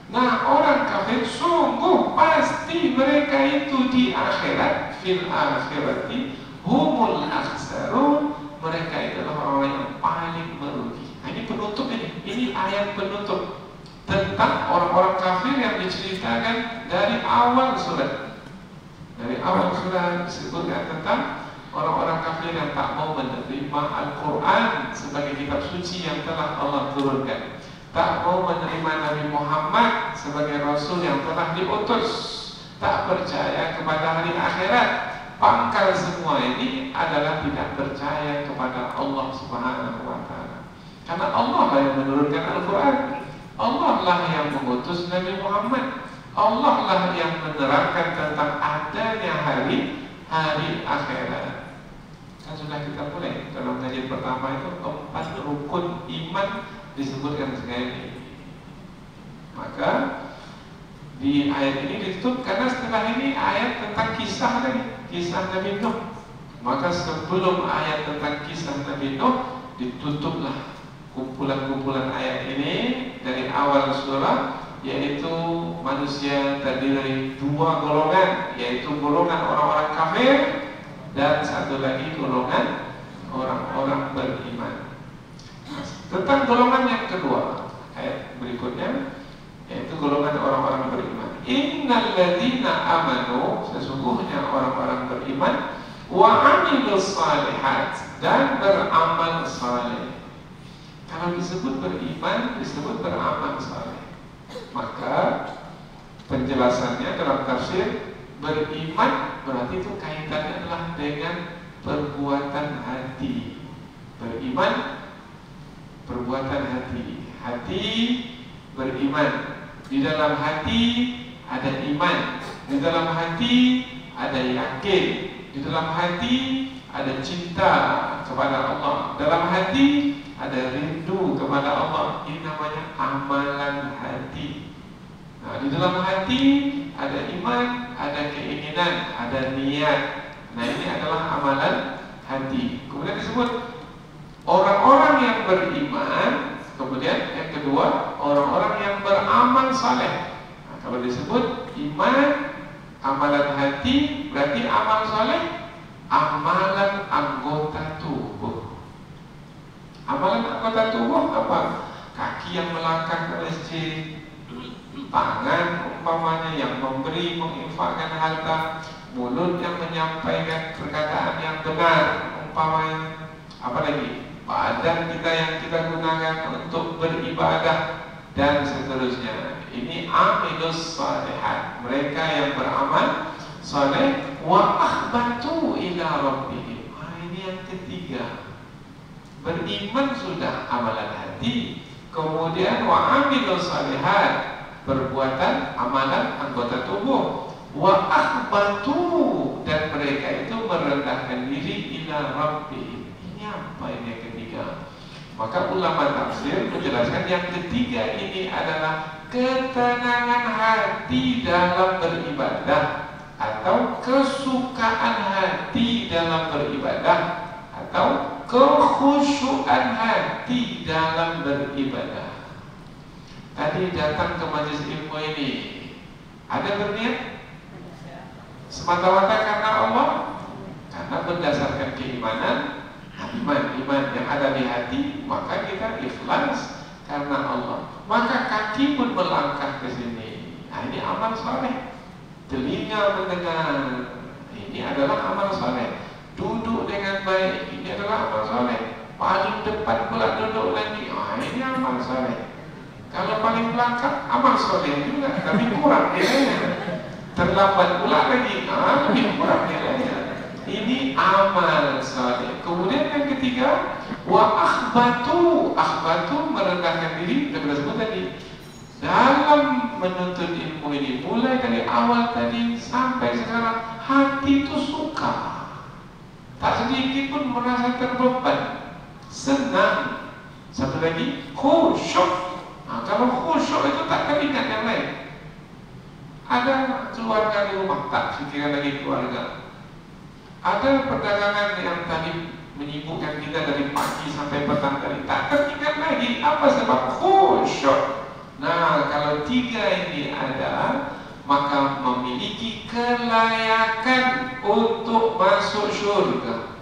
Nah, orang kafir sungguh pasti mereka itu di akhirat, fil akhirati humul akhsarun, mereka itulah orang yang paling merugi. Nah, ini penutup ini. Ini ayat penutup tentang orang-orang kafir yang diceritakan dari awal surat. Dari awal surat disebutkan tentang orang-orang kafir yang tak mau menerima Al-Quran sebagai kitab suci yang telah Allah turunkan, tak mau menerima Nabi Muhammad sebagai Rasul yang telah diutus, tak percaya kepada hari akhirat. Pangkal semua ini adalah tidak percaya kepada Allah Subhanahu wa Ta'ala. Karena Allah lah yang menurunkan Al-Quran, Allah lah yang mengutus Nabi Muhammad, Allah lah yang menerangkan tentang adanya hari akhirat. Kan sudah kita mulai dalam kajian pertama itu 4 rukun iman disebutkan sekali. Maka di ayat ini ditutup karena setelah ini ayat tentang kisah lagi, kisah Nabi Nuh. Maka sebelum ayat tentang kisah Nabi Nuh, ditutuplah kumpulan-kumpulan ayat ini dari awal surah, yaitu manusia terdiri dari 2 golongan, yaitu golongan orang-orang kafir dan satu lagi golongan orang-orang beriman. Tentang golongan yang kedua, ayat berikutnya, yaitu golongan orang-orang beriman. Innal ladzina amanu, sesungguhnya orang-orang beriman, wa amilus shalihat, dan beramal saleh. Kalau disebut beriman, disebut beramal saleh. Maka penjelasannya dalam tafsir, beriman berarti itu kaitannya adalah dengan perbuatan hati. Beriman, perbuatan hati. Hati beriman. Di dalam hati ada iman. Di dalam hati ada yakin. Di dalam hati ada cinta kepada Allah. Dalam hati ada rindu kepada kepada Allah. Ini namanya amalan hati. Nah, di dalam hati ada iman, ada keinginan, ada niat. Nah, ini adalah amalan hati. Kemudian disebut orang-orang yang beriman. Kemudian yang kedua, orang-orang yang beramal saleh. Nah, kalau disebut iman, amalan hati, berarti amal saleh, amalan anggota tubuh. Amalan anggota tubuh apa? Kaki yang melangkah ke masjid, tangan umpamanya yang memberi, menginfakkan harta, mulut yang menyampaikan perkataan yang benar umpamanya, apa lagi? Badan kita yang kita gunakan untuk beribadah dan seterusnya. Ini amilus salihat, mereka yang beramal saleh. Wa akhbatu ila rabbihim. Ini yang ketiga. Beriman sudah amalan hati, kemudian wa amilus salihat, perbuatan amalan anggota tubuh. Wa akhbatu, dan mereka itu merendahkan diri ila rabbihim. Ini apa ini yang ketiga? Maka ulama tafsir menjelaskan yang ketiga ini adalah ketenangan hati dalam beribadah, atau kesukaan hati dalam beribadah, atau kekhusyuan hati dalam beribadah. Tadi datang ke majelis ilmu ini, ada berniat semata-mata karena Allah, karena berdasarkan keimanan, iman yang ada di hati, maka kita ikhlas karena Allah. Maka kaki pun melangkah ke sini. Nah, ini amal saleh. Telinga mendengar, ini adalah amal saleh. Duduk dengan baik, ini adalah amal saleh. Paling depan pula duduk lagi, ini amal saleh. Kalau paling belakang, amal saleh juga, tapi kurang nilainya. Terlambat pula lagi, lebih kurang nilainya. Ini amal saleh. Kemudian yang ketiga, wa akhbatu. Akhbatu merendahkan diri, sudah disebut tadi. Dalam menuntut ilmu ini, mulai dari awal tadi sampai sekarang, hati itu suka, tak sedikit pun merasa terbeban, senang. Satu lagi, khusyuk. Nah, kalau khusyuk itu tak teringat yang lain. Ada keluarga di rumah, tak pikiran lagi keluarga. Ada perdagangan yang tadi menyibukkan kita dari pagi sampai petang tadi, tak teringat lagi. Apa sebab? Khusyuk. Nah, kalau tiga ini ada, maka memiliki kelayakan untuk masuk surga.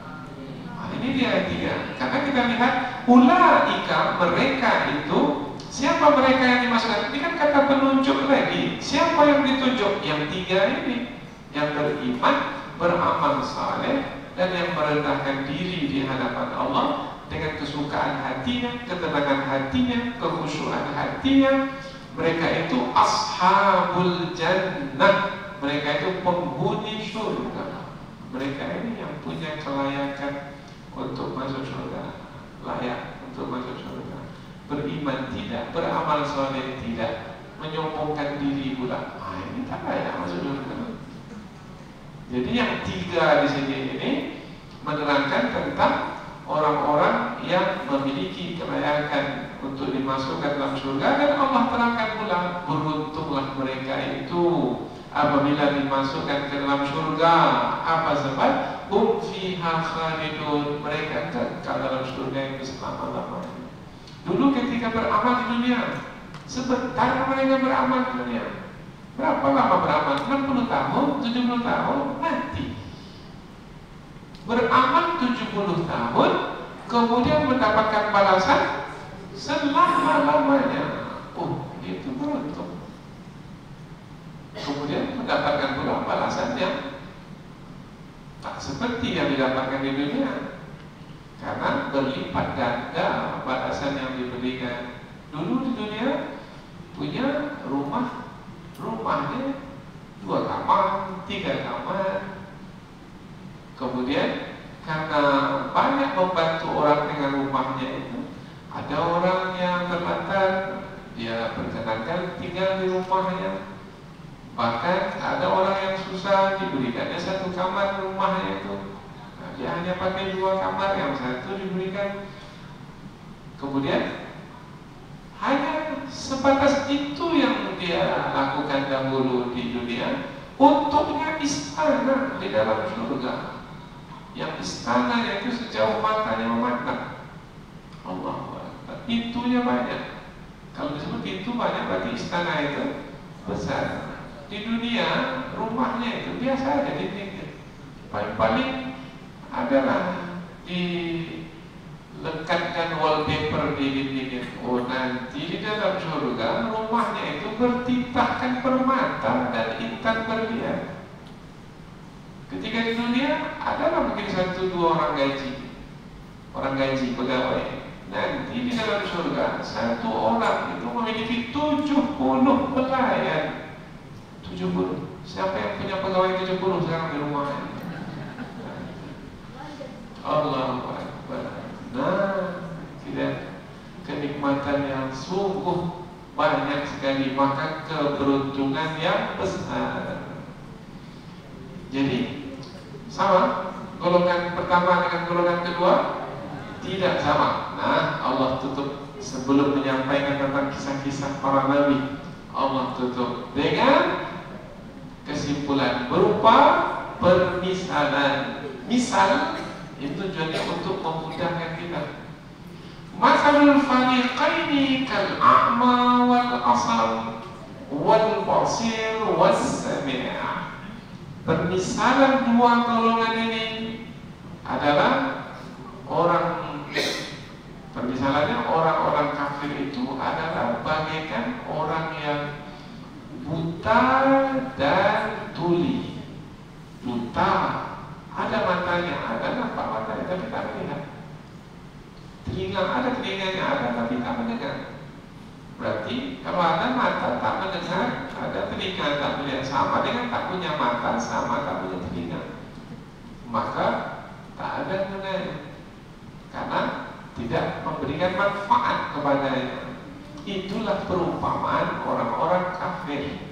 Nah, ini dia yang tiga. Karena kita lihat ulaika, mereka itu, siapa mereka yang dimasukkan? Ini kan kata penunjuk lagi. Siapa yang ditunjuk? Yang tiga ini, yang beriman, beramal saleh, dan yang merendahkan diri di hadapan Allah dengan kesukaan hatinya, ketenangan hatinya, kekhusyuan hatinya. Mereka itu ashabul jannah, mereka itu penghuni surga. Mereka ini yang punya kelayakan untuk masuk surga, layak untuk masuk surga. Beriman tidak, beramal saleh tidak, menyombongkan diri pula, ini tak layak masuk surga. Jadi yang tiga di sini ini menerangkan tentang orang-orang yang memiliki kelayakan untuk dimasukkan dalam surga, dan Allah terangkan pula, beruntunglah mereka itu apabila dimasukkan ke dalam surga. Apa sebab? Hum fiha khalidun, mereka kekal dalam surga itu selama-lamanya. Dulu ketika beramal di dunia, sebentar mereka beramal di dunia. Berapa lama beramal? 60 tahun, 70 tahun, mati. Beramal 70 tahun, kemudian mendapatkan balasan selama-lamanya. Itu beruntung. Kemudian mendapatkan pula balasan yang tak seperti yang didapatkan di dunia, karena berlipat ganda balasan yang diberikan. Dulu di dunia punya rumahnya 2 kamar, 3 kamar. Kemudian karena banyak membantu orang dengan rumahnya itu, ada orang yang terlantar, dia perkenankan tinggal di rumahnya. Bahkan ada orang yang susah, diberikannya 1 kamar rumahnya itu. Dia hanya pakai 2 kamar, yang 1 diberikan. Kemudian sebatas itu yang dia lakukan dahulu di dunia. Untuknya istana di dalam surga, yang istana itu sejauh matanya memandang. Allah, pintunya banyak. Kalau disebut pintu banyak berarti istana itu besar. Di dunia rumahnya itu biasa aja di pinggir. Paling-paling adalah dilekatkan wallpaper di dinding. Oh, nanti di dalam surga rumahnya itu bertitahkan permata dan intan berlian. Ketika di dunia adalah mungkin 1-2 orang gaji pegawai. Nanti di dalam surga 1 orang itu memiliki 70 pelayan. 70. Siapa yang punya pegawai 70 sekarang di rumahnya? Allahu Akbar. Nah, tidak, kenikmatan yang sungguh banyak sekali, maka keberuntungan yang besar. Jadi sama golongan pertama dengan golongan kedua? Tidak sama. Nah, Allah tutup sebelum menyampaikan tentang kisah-kisah para nabi. Allah tutup dengan kesimpulan berupa permisalan. Misal itu tujuannya untuk memudahkan kita. Masalul fariqaini kal a'ma wal asam wal basir was sami'. Permisalan 2 golongan ini adalah permisalannya orang-orang kafir itu adalah bagaikan orang yang buta dan tuli. Buta, ada matanya, ada nampak matanya tapi tak melihat. Telinga ada, telinganya ada tapi tak mendengar. Berarti kalau ada mata tak mendengar, ada telinga tak melihat, sama dengan tak punya mata, sama tak punya telinga, maka tak ada gunanya karena tidak memberikan manfaat kepadanya. Itulah perumpamaan orang-orang kafir.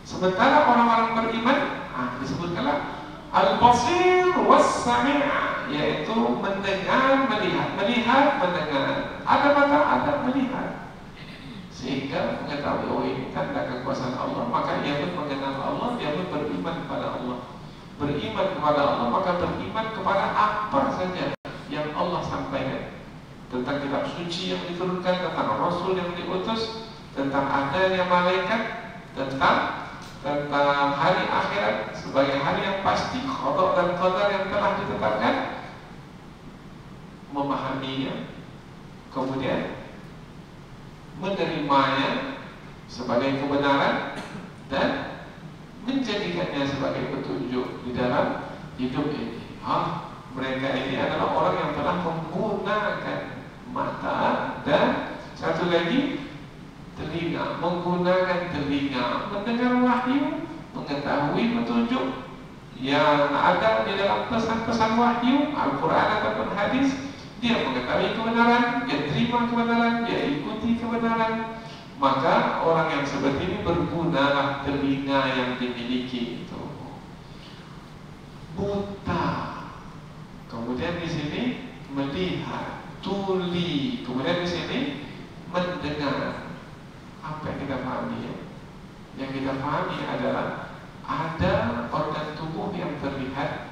Sementara orang-orang beriman disebutkanlah al-basir was-sami', yaitu mendengar, melihat, mendengar. Ada mata, ada melihat, sehingga mengetahui oh ini tanda kekuasaan Allah, maka ia pun mengenal Allah, dia pun beriman kepada Allah. Beriman kepada Allah maka beriman kepada apa saja yang Allah sampaikan tentang kitab suci yang diturunkan, tentang Rasul yang diutus, tentang adanya malaikat, tentang hari akhirat sebagai hari yang pasti, qada dan qadar yang telah ditetapkan. Memahaminya, kemudian menerimanya sebagai kebenaran dan menjadikannya sebagai petunjuk di dalam hidup ini. Mereka ini adalah orang yang telah menggunakan mata dan satu lagi telinga, menggunakan telinga mendengar wahyu, mengetahui petunjuk yang ada di dalam pesan-pesan wahyu, Al-Quran ataupun hadis. Dia mengetahui kebenaran, dia terima kebenaran, dia ikuti kebenaran. Maka orang yang seperti ini bergunalah telinga yang dimiliki itu. Buta, kemudian di sini melihat, tuli, kemudian di sini mendengar. Apa yang kita pahami ya? Yang kita pahami adalah ada organ tubuh yang terlihat,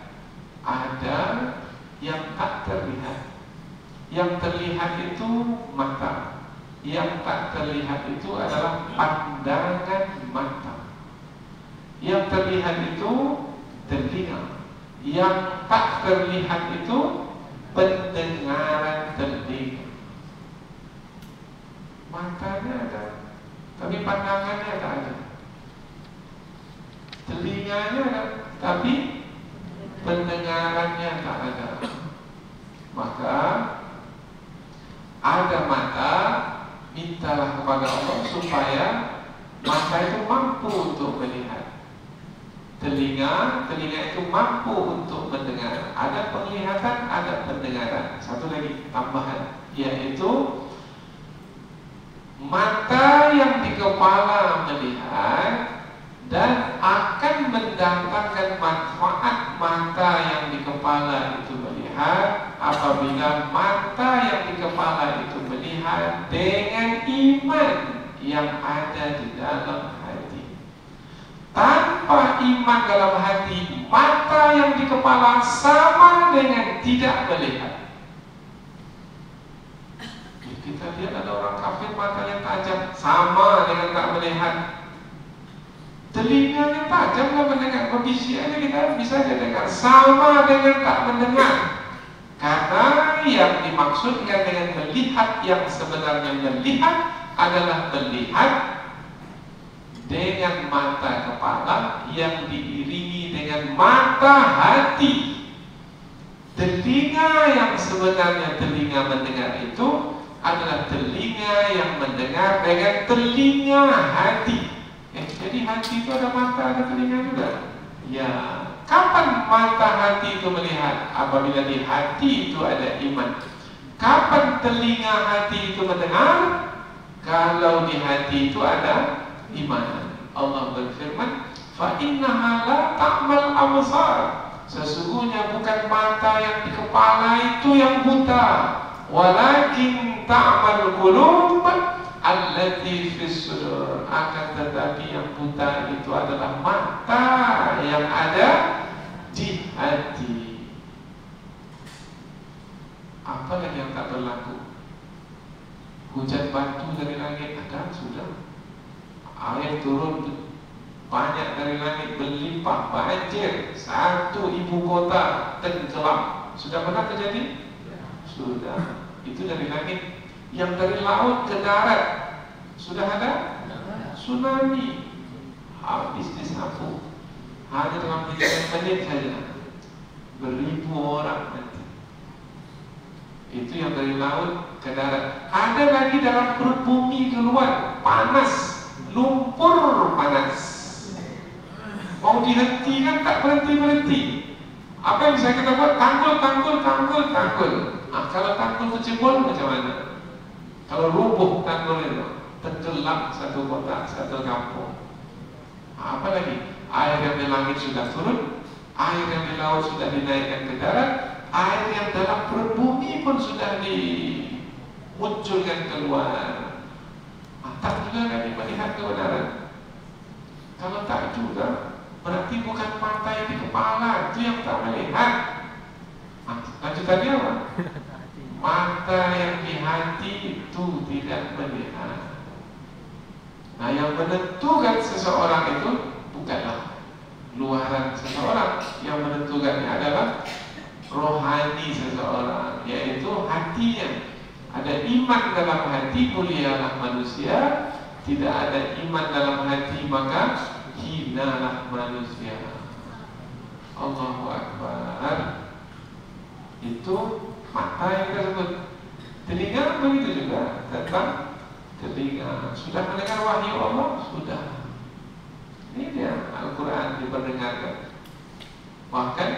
ada yang tak terlihat. Yang terlihat itu mata, yang tak terlihat itu adalah pandangan mata. Yang terlihat itu telinga, yang tak terlihat itu pendengaran telinga. Matanya ada, tapi pandangannya tak ada. Telinganya ada, tapi pendengarannya tak ada. Maka ada mata, mintalah kepada Allah supaya mata itu mampu untuk melihat. Telinga itu mampu untuk mendengar. Ada penglihatan, ada pendengaran. Satu lagi tambahan, yaitu mata yang di kepala melihat dan akan mendatangkan manfaat mata yang di kepala itu melihat apabila mata yang di kepala itu melihat dengan iman. yang ada di dalam hati. Tanpa iman dalam hati, mata yang di kepala sama dengan tidak melihat. Kita lihat ada orang kafir matanya tajam, sama dengan tak melihat. Telinganya tajam lah mendengar, berbisik aja kita bisa dengar, sama dengan tak mendengar. Karena yang dimaksudkan dengan melihat yang sebenarnya melihat adalah melihat dengan mata kepala yang diiringi dengan mata hati. Telinga yang sebenarnya telinga mendengar itu adalah telinga yang mendengar dengan telinga hati. Jadi hati itu ada mata, ada telinga juga. Ya, kapan mata hati itu melihat? Apabila di hati itu ada iman. Kapan telinga hati itu mendengar? Kalau di hati itu ada iman. Allah berfirman, fa innaha la ta'mal absar. Sesungguhnya bukan mata yang di kepala itu yang buta, walakin ta'mal qulub allati fis sudur. Akan tetapi yang buta itu adalah mata yang ada di hati. Apa lagi yang tak berlaku? Hujan batu dari langit ada, sudah. Air turun banyak dari langit, berlimpah, banjir, satu ibu kota tenggelam. Sudah pernah terjadi? Sudah. Itu dari langit. Yang dari laut ke darat sudah ada? Tsunami. Habis disapu. Hanya dalam 3 menit saja beribu orang mati. Itu yang dari laut ke darat. Ada lagi dalam perut bumi keluar, panas, lumpur panas. Mau dihentikan tak berhenti-berhenti. Apa yang bisa kita buat? Tanggul. Nah, kalau tanggul kecebol macam mana? Kalau rubuh tanggul itu, tenggelam satu kota, satu kampung. Nah, apa lagi? Air yang di langit sudah turun, air yang di laut sudah dinaikkan ke darat, air yang dalam perut bumi pun sudah dimunculkan keluar. Tak juga kami melihat kebenaran. Kalau tak juga, berarti bukan mata yang di kepala itu yang tak melihat. Lanjutannya apa? Mata yang di hati itu tidak melihat. Nah, yang menentukan seseorang itu bukanlah luaran seseorang. Yang menentukannya adalah rohani seseorang, yaitu hatinya. Ada iman dalam hati, mulialah manusia. Tidak ada iman dalam hati, maka hinalah manusia. Allahu Akbar. Itu mata yang kita sebut. Telinga begitu juga, tentang telinga. Sudah mendengar wahyu Allah? Sudah. Ini dia Al-Quran diperdengarkan. Bahkan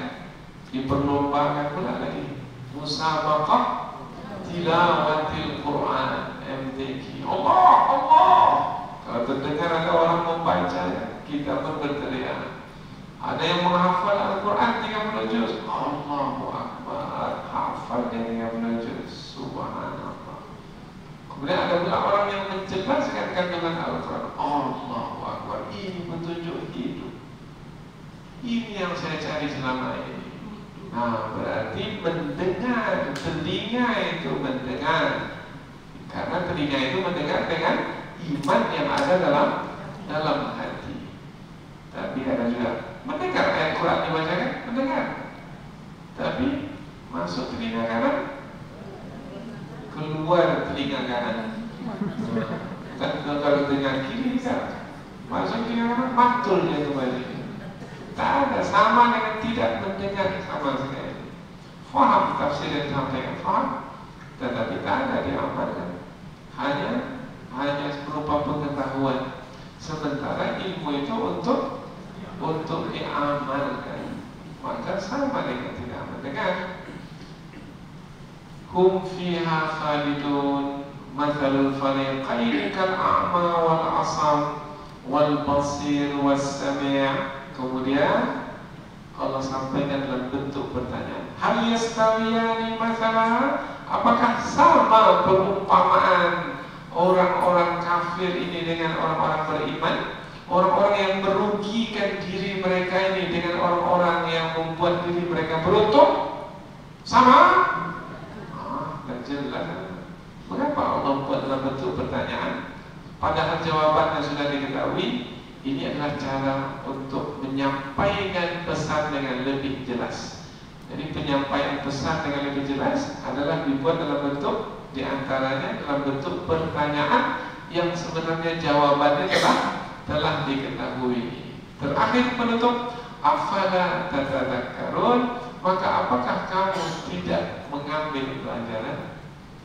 diperlombakan pula lagi. Musabaqah tilawatil Quran, MTQ. Allah. Kalau terdengar ada orang membaca, kita pun berteriak. Ada yang menghafal Al-Quran 30 juz. Allahu Akbar. Hafal dia 30 juz. Subhanallah. Kemudian ada pula orang yang menjelaskan kandungan Al-Quran. Allahu Akbar. Ini petunjuk hidup. Ini yang saya cari selama ini. Nah, berarti mendengar, telinga itu mendengar. Karena telinga itu mendengar dengan iman yang ada dalam hati. Tapi ada juga mendengar ayat Quran dibacakan, mendengar. Tapi masuk telinga kanan, keluar telinga kanan. Bukan kalau telinga kiri bisa masuk telinga kanan, mantul dia kembali. Tak ada, sama dengan tidak mendengar sama sekali. Faham tafsir yang disampaikan, faham, tetapi tak ada diamalkan. Hanya berupa pengetahuan. Sementara ilmu itu untuk diamalkan. Maka sama dengan tidak mendengar. Hum fiha khalidun, mathalul fariqaini kal a'ma wal asam wal basir was sami'. Kemudian Allah sampaikan dalam bentuk pertanyaan. Hal yastawiyani masalah? Apakah sama perumpamaan orang-orang kafir ini dengan orang-orang beriman, orang-orang yang merugikan diri mereka ini dengan orang-orang yang membuat diri mereka beruntung, sama? Dan jelas. Mengapa Allah buat dalam bentuk pertanyaan? Padahal jawabannya sudah diketahui. Ini adalah cara untuk menyampaikan pesan dengan lebih jelas. Jadi penyampaian pesan dengan lebih jelas adalah dibuat dalam bentuk, diantaranya dalam bentuk pertanyaan yang sebenarnya jawabannya telah diketahui. Terakhir penutup, afala tatadzakkarun, maka apakah kamu tidak mengambil pelajaran?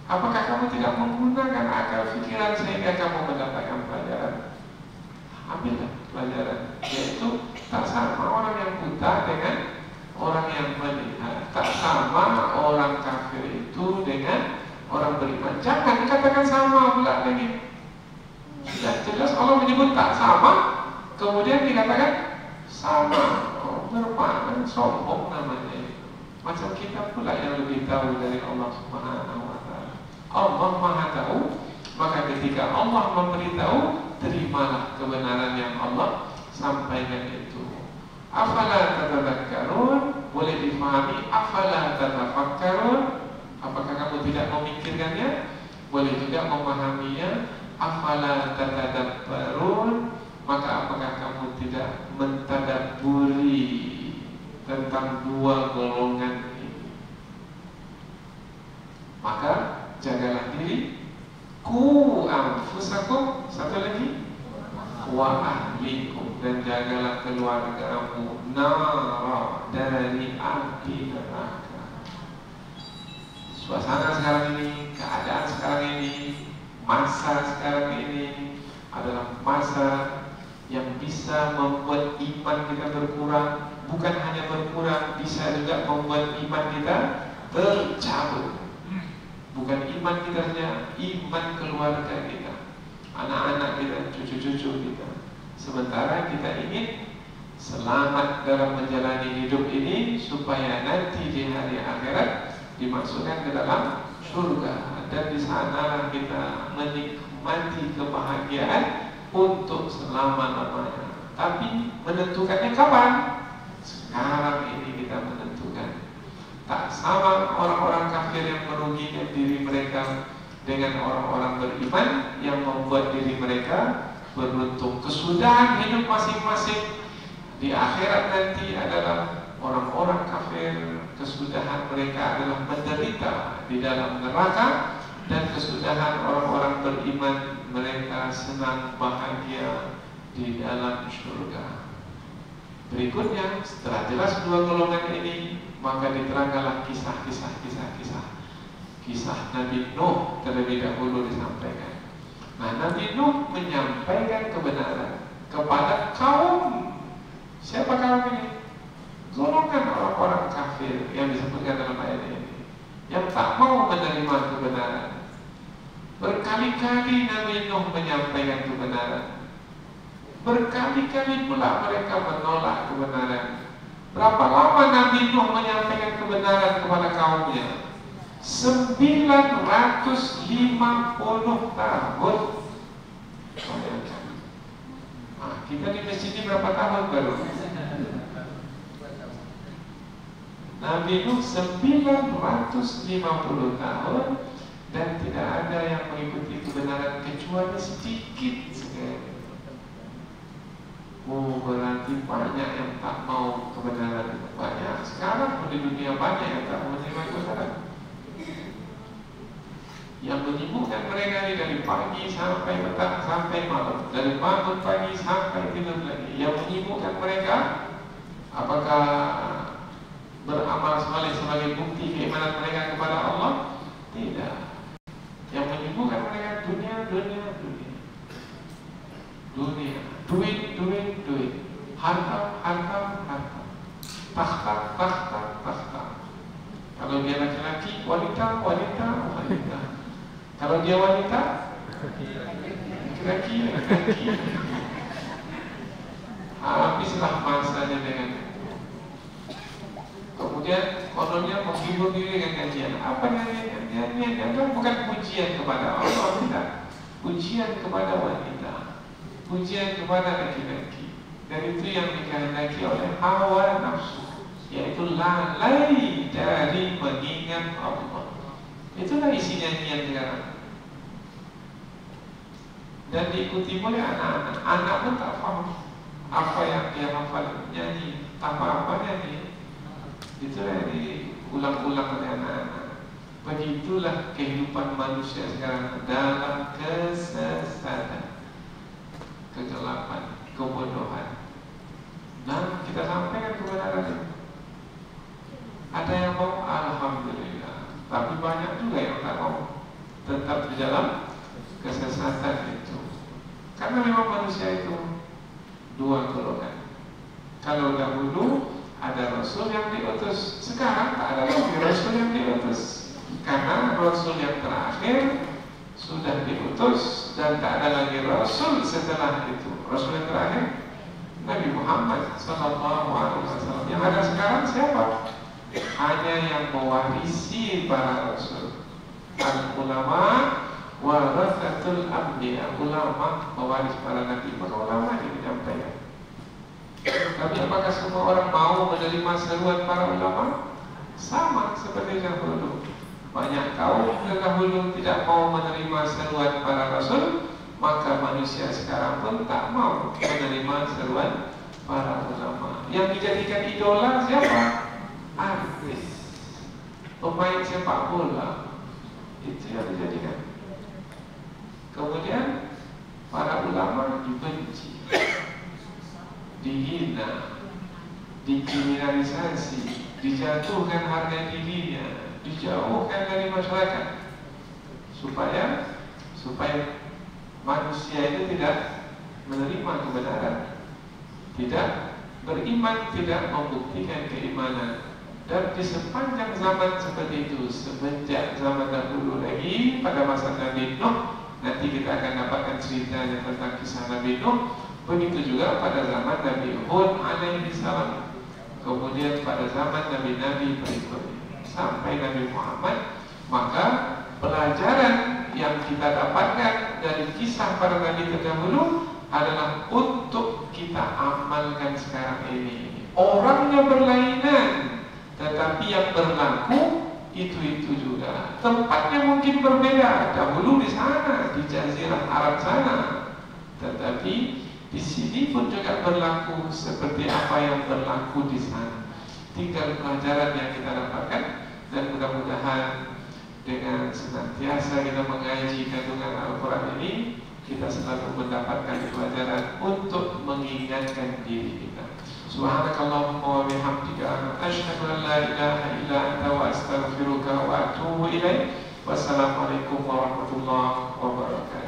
Apakah kamu tidak menggunakan akal pikiran sehingga kamu mendapatkan pelajaran? Ambillah pelajaran, yaitu tak sama orang yang buta dengan orang yang melihat, tak sama orang kafir itu dengan orang beriman. Jangan dikatakan sama pula lagi. Sudah jelas Allah menyebut tak sama, kemudian dikatakan sama. Bermakna sombong namanya. Macam kita pula yang lebih tahu dari Allah Subhanahu wa Ta'ala. Allah Maha Tahu, maka ketika Allah memberitahu, terimalah kebenaran yang Allah sampaikan itu. Afala tatadzakkarun, boleh difahami afala tatafakkarun, apakah kamu tidak memikirkannya? Boleh juga memahaminya afala tatadabbarun, maka apakah kamu tidak mentadabburi tentang dua golongan ini? Maka jagalah diri, ku anfusakum, satu lagi, wa ahlikum, dan jagalah keluargamu nara, dari api neraka. Suasana sekarang ini, keadaan sekarang ini, masa sekarang ini adalah masa yang bisa membuat iman kita berkurang. Bukan hanya berkurang, bisa juga membuat iman kita tercabut. Bukan iman kita saja, iman keluarga kita, anak-anak kita, cucu-cucu kita. Sementara kita ingin selamat dalam menjalani hidup ini, supaya nanti di hari akhirat dimasukkan ke dalam surga. Dan di sana kita menikmati kebahagiaan untuk selama-lamanya. Tapi menentukannya kapan? Sekarang ini kita menentukan. Tak sama orang-orang kafir yang merugikan diri mereka dengan orang-orang beriman yang membuat diri mereka beruntung. Kesudahan hidup masing-masing di akhirat nanti adalah orang-orang kafir, kesudahan mereka adalah menderita di dalam neraka, dan kesudahan orang-orang beriman mereka senang bahagia di dalam surga. Berikutnya, setelah jelas dua golongan ini, maka diterangkanlah kisah Nabi Nuh terlebih dahulu disampaikan. Nah, Nabi Nuh menyampaikan kebenaran kepada kaum. Siapa kaum ini? Golongan orang-orang kafir yang disebutkan dalam ayat ini, yang tak mau menerima kebenaran. Berkali-kali Nabi Nuh menyampaikan kebenaran. Berkali-kali pula mereka menolak kebenaran. Berapa lama Nabi Nuh menyampaikan kebenaran kepada kaumnya? 950 tahun. Nah, kita di masjid ini berapa tahun baru? Nabi Nuh 950 tahun, dan tidak ada yang mengikuti kebenaran kecuali sedikit sekali. Oh, berarti banyak yang tak mau kebenaran. Banyak sekarang di dunia, banyak yang tak mau menerima kebenaran. Yang menyibukkan mereka ini dari pagi sampai petang sampai malam, dari bangun pagi sampai tidur lagi. Yang menyibukkan mereka, apakah beramal saleh sebagai bukti keimanan mereka kepada Allah? Tidak. Yang menyibukkan mereka dunia, duit, harta, tahta. Kalau dia laki-laki, wanita. Kalau dia wanita, laki-laki. Habislah masanya dengan. Kemudian kononnya menghibur diri dengan kajian. Apa nyanyian? Nyanyian bukan pujian kepada Allah, tidak. pujian kepada wanita, pujian kepada laki-laki, dan itu yang dikehendaki oleh hawa nafsu, yaitu lalai dari mengingat Allah. Itulah isi nyanyian sekarang, dan diikuti oleh anak-anak. Anak pun tak paham apa yang dia hafal, nyanyi apa-apa nyanyi. Itulah yang diulang-ulang oleh anak-anak. Begitulah kehidupan manusia sekarang dalam kesesatan, kegelapan, kebodohan. Nah, kita sampaikan kebenaran ini. Ada yang mau, alhamdulillah, tapi banyak juga yang tak mau, tetap di dalam kesesatan itu. Karena memang manusia itu dua golongan. Kalau dahulu ada Rasul yang diutus, sekarang tak ada lagi Rasul yang diutus. Karena Rasul yang terakhir sudah diutus dan tak ada lagi Rasul setelah itu. Rasul yang terakhir Nabi Muhammad SAW. Yang ada sekarang siapa? Hanya yang mewarisi para Rasul. Al-ulama warathatul anbiya. Ulama mewaris para Nabi. Maka ulama ini menyampaikan. Tapi apakah semua orang mau menerima seruan para ulama? Sama seperti dahulu. Banyak kaum dahulu tidak mau menerima seruan para Rasul, maka manusia sekarang pun tak mau menerima seruan para ulama. Yang dijadikan idola siapa? Artis, pemain sepak bola, itu yang dijadikan. Kemudian para ulama dibenci, dihina, dikriminalisasi, dijatuhkan harga dirinya, dijauhkan dari masyarakat, supaya manusia itu tidak menerima kebenaran, tidak beriman, tidak membuktikan keimanan. Dan di sepanjang zaman seperti itu, semenjak zaman dahulu lagi pada masa Nabi Nuh, nanti kita akan dapatkan ceritanya tentang kisah Nabi Nuh. Begitu juga pada zaman Nabi Hud alaihi salam, kemudian pada zaman nabi-nabi berikutnya sampai Nabi Muhammad. Maka pelajaran yang kita dapatkan dari kisah para nabi terdahulu adalah untuk kita amalkan sekarang ini. Orangnya berlainan, tetapi yang berlaku itu juga. Tempatnya mungkin berbeda. Dahulu di sana, di Jazirah Arab sana, tetapi di sini pun juga berlaku seperti apa yang berlaku di sana. Tinggal pelajaran yang kita dapatkan, dan mudah-mudahan dengan senantiasa kita mengaji kandungan Al-Quran ini, kita selalu mendapatkan pelajaran untuk mengingatkan diri kita. Subhanakallahumma wa bihamdika asyhadu an la ilaha illa anta wa astaghfiruka wa atubu ilaik. Wassalamualaikum warahmatullahi wabarakatuh.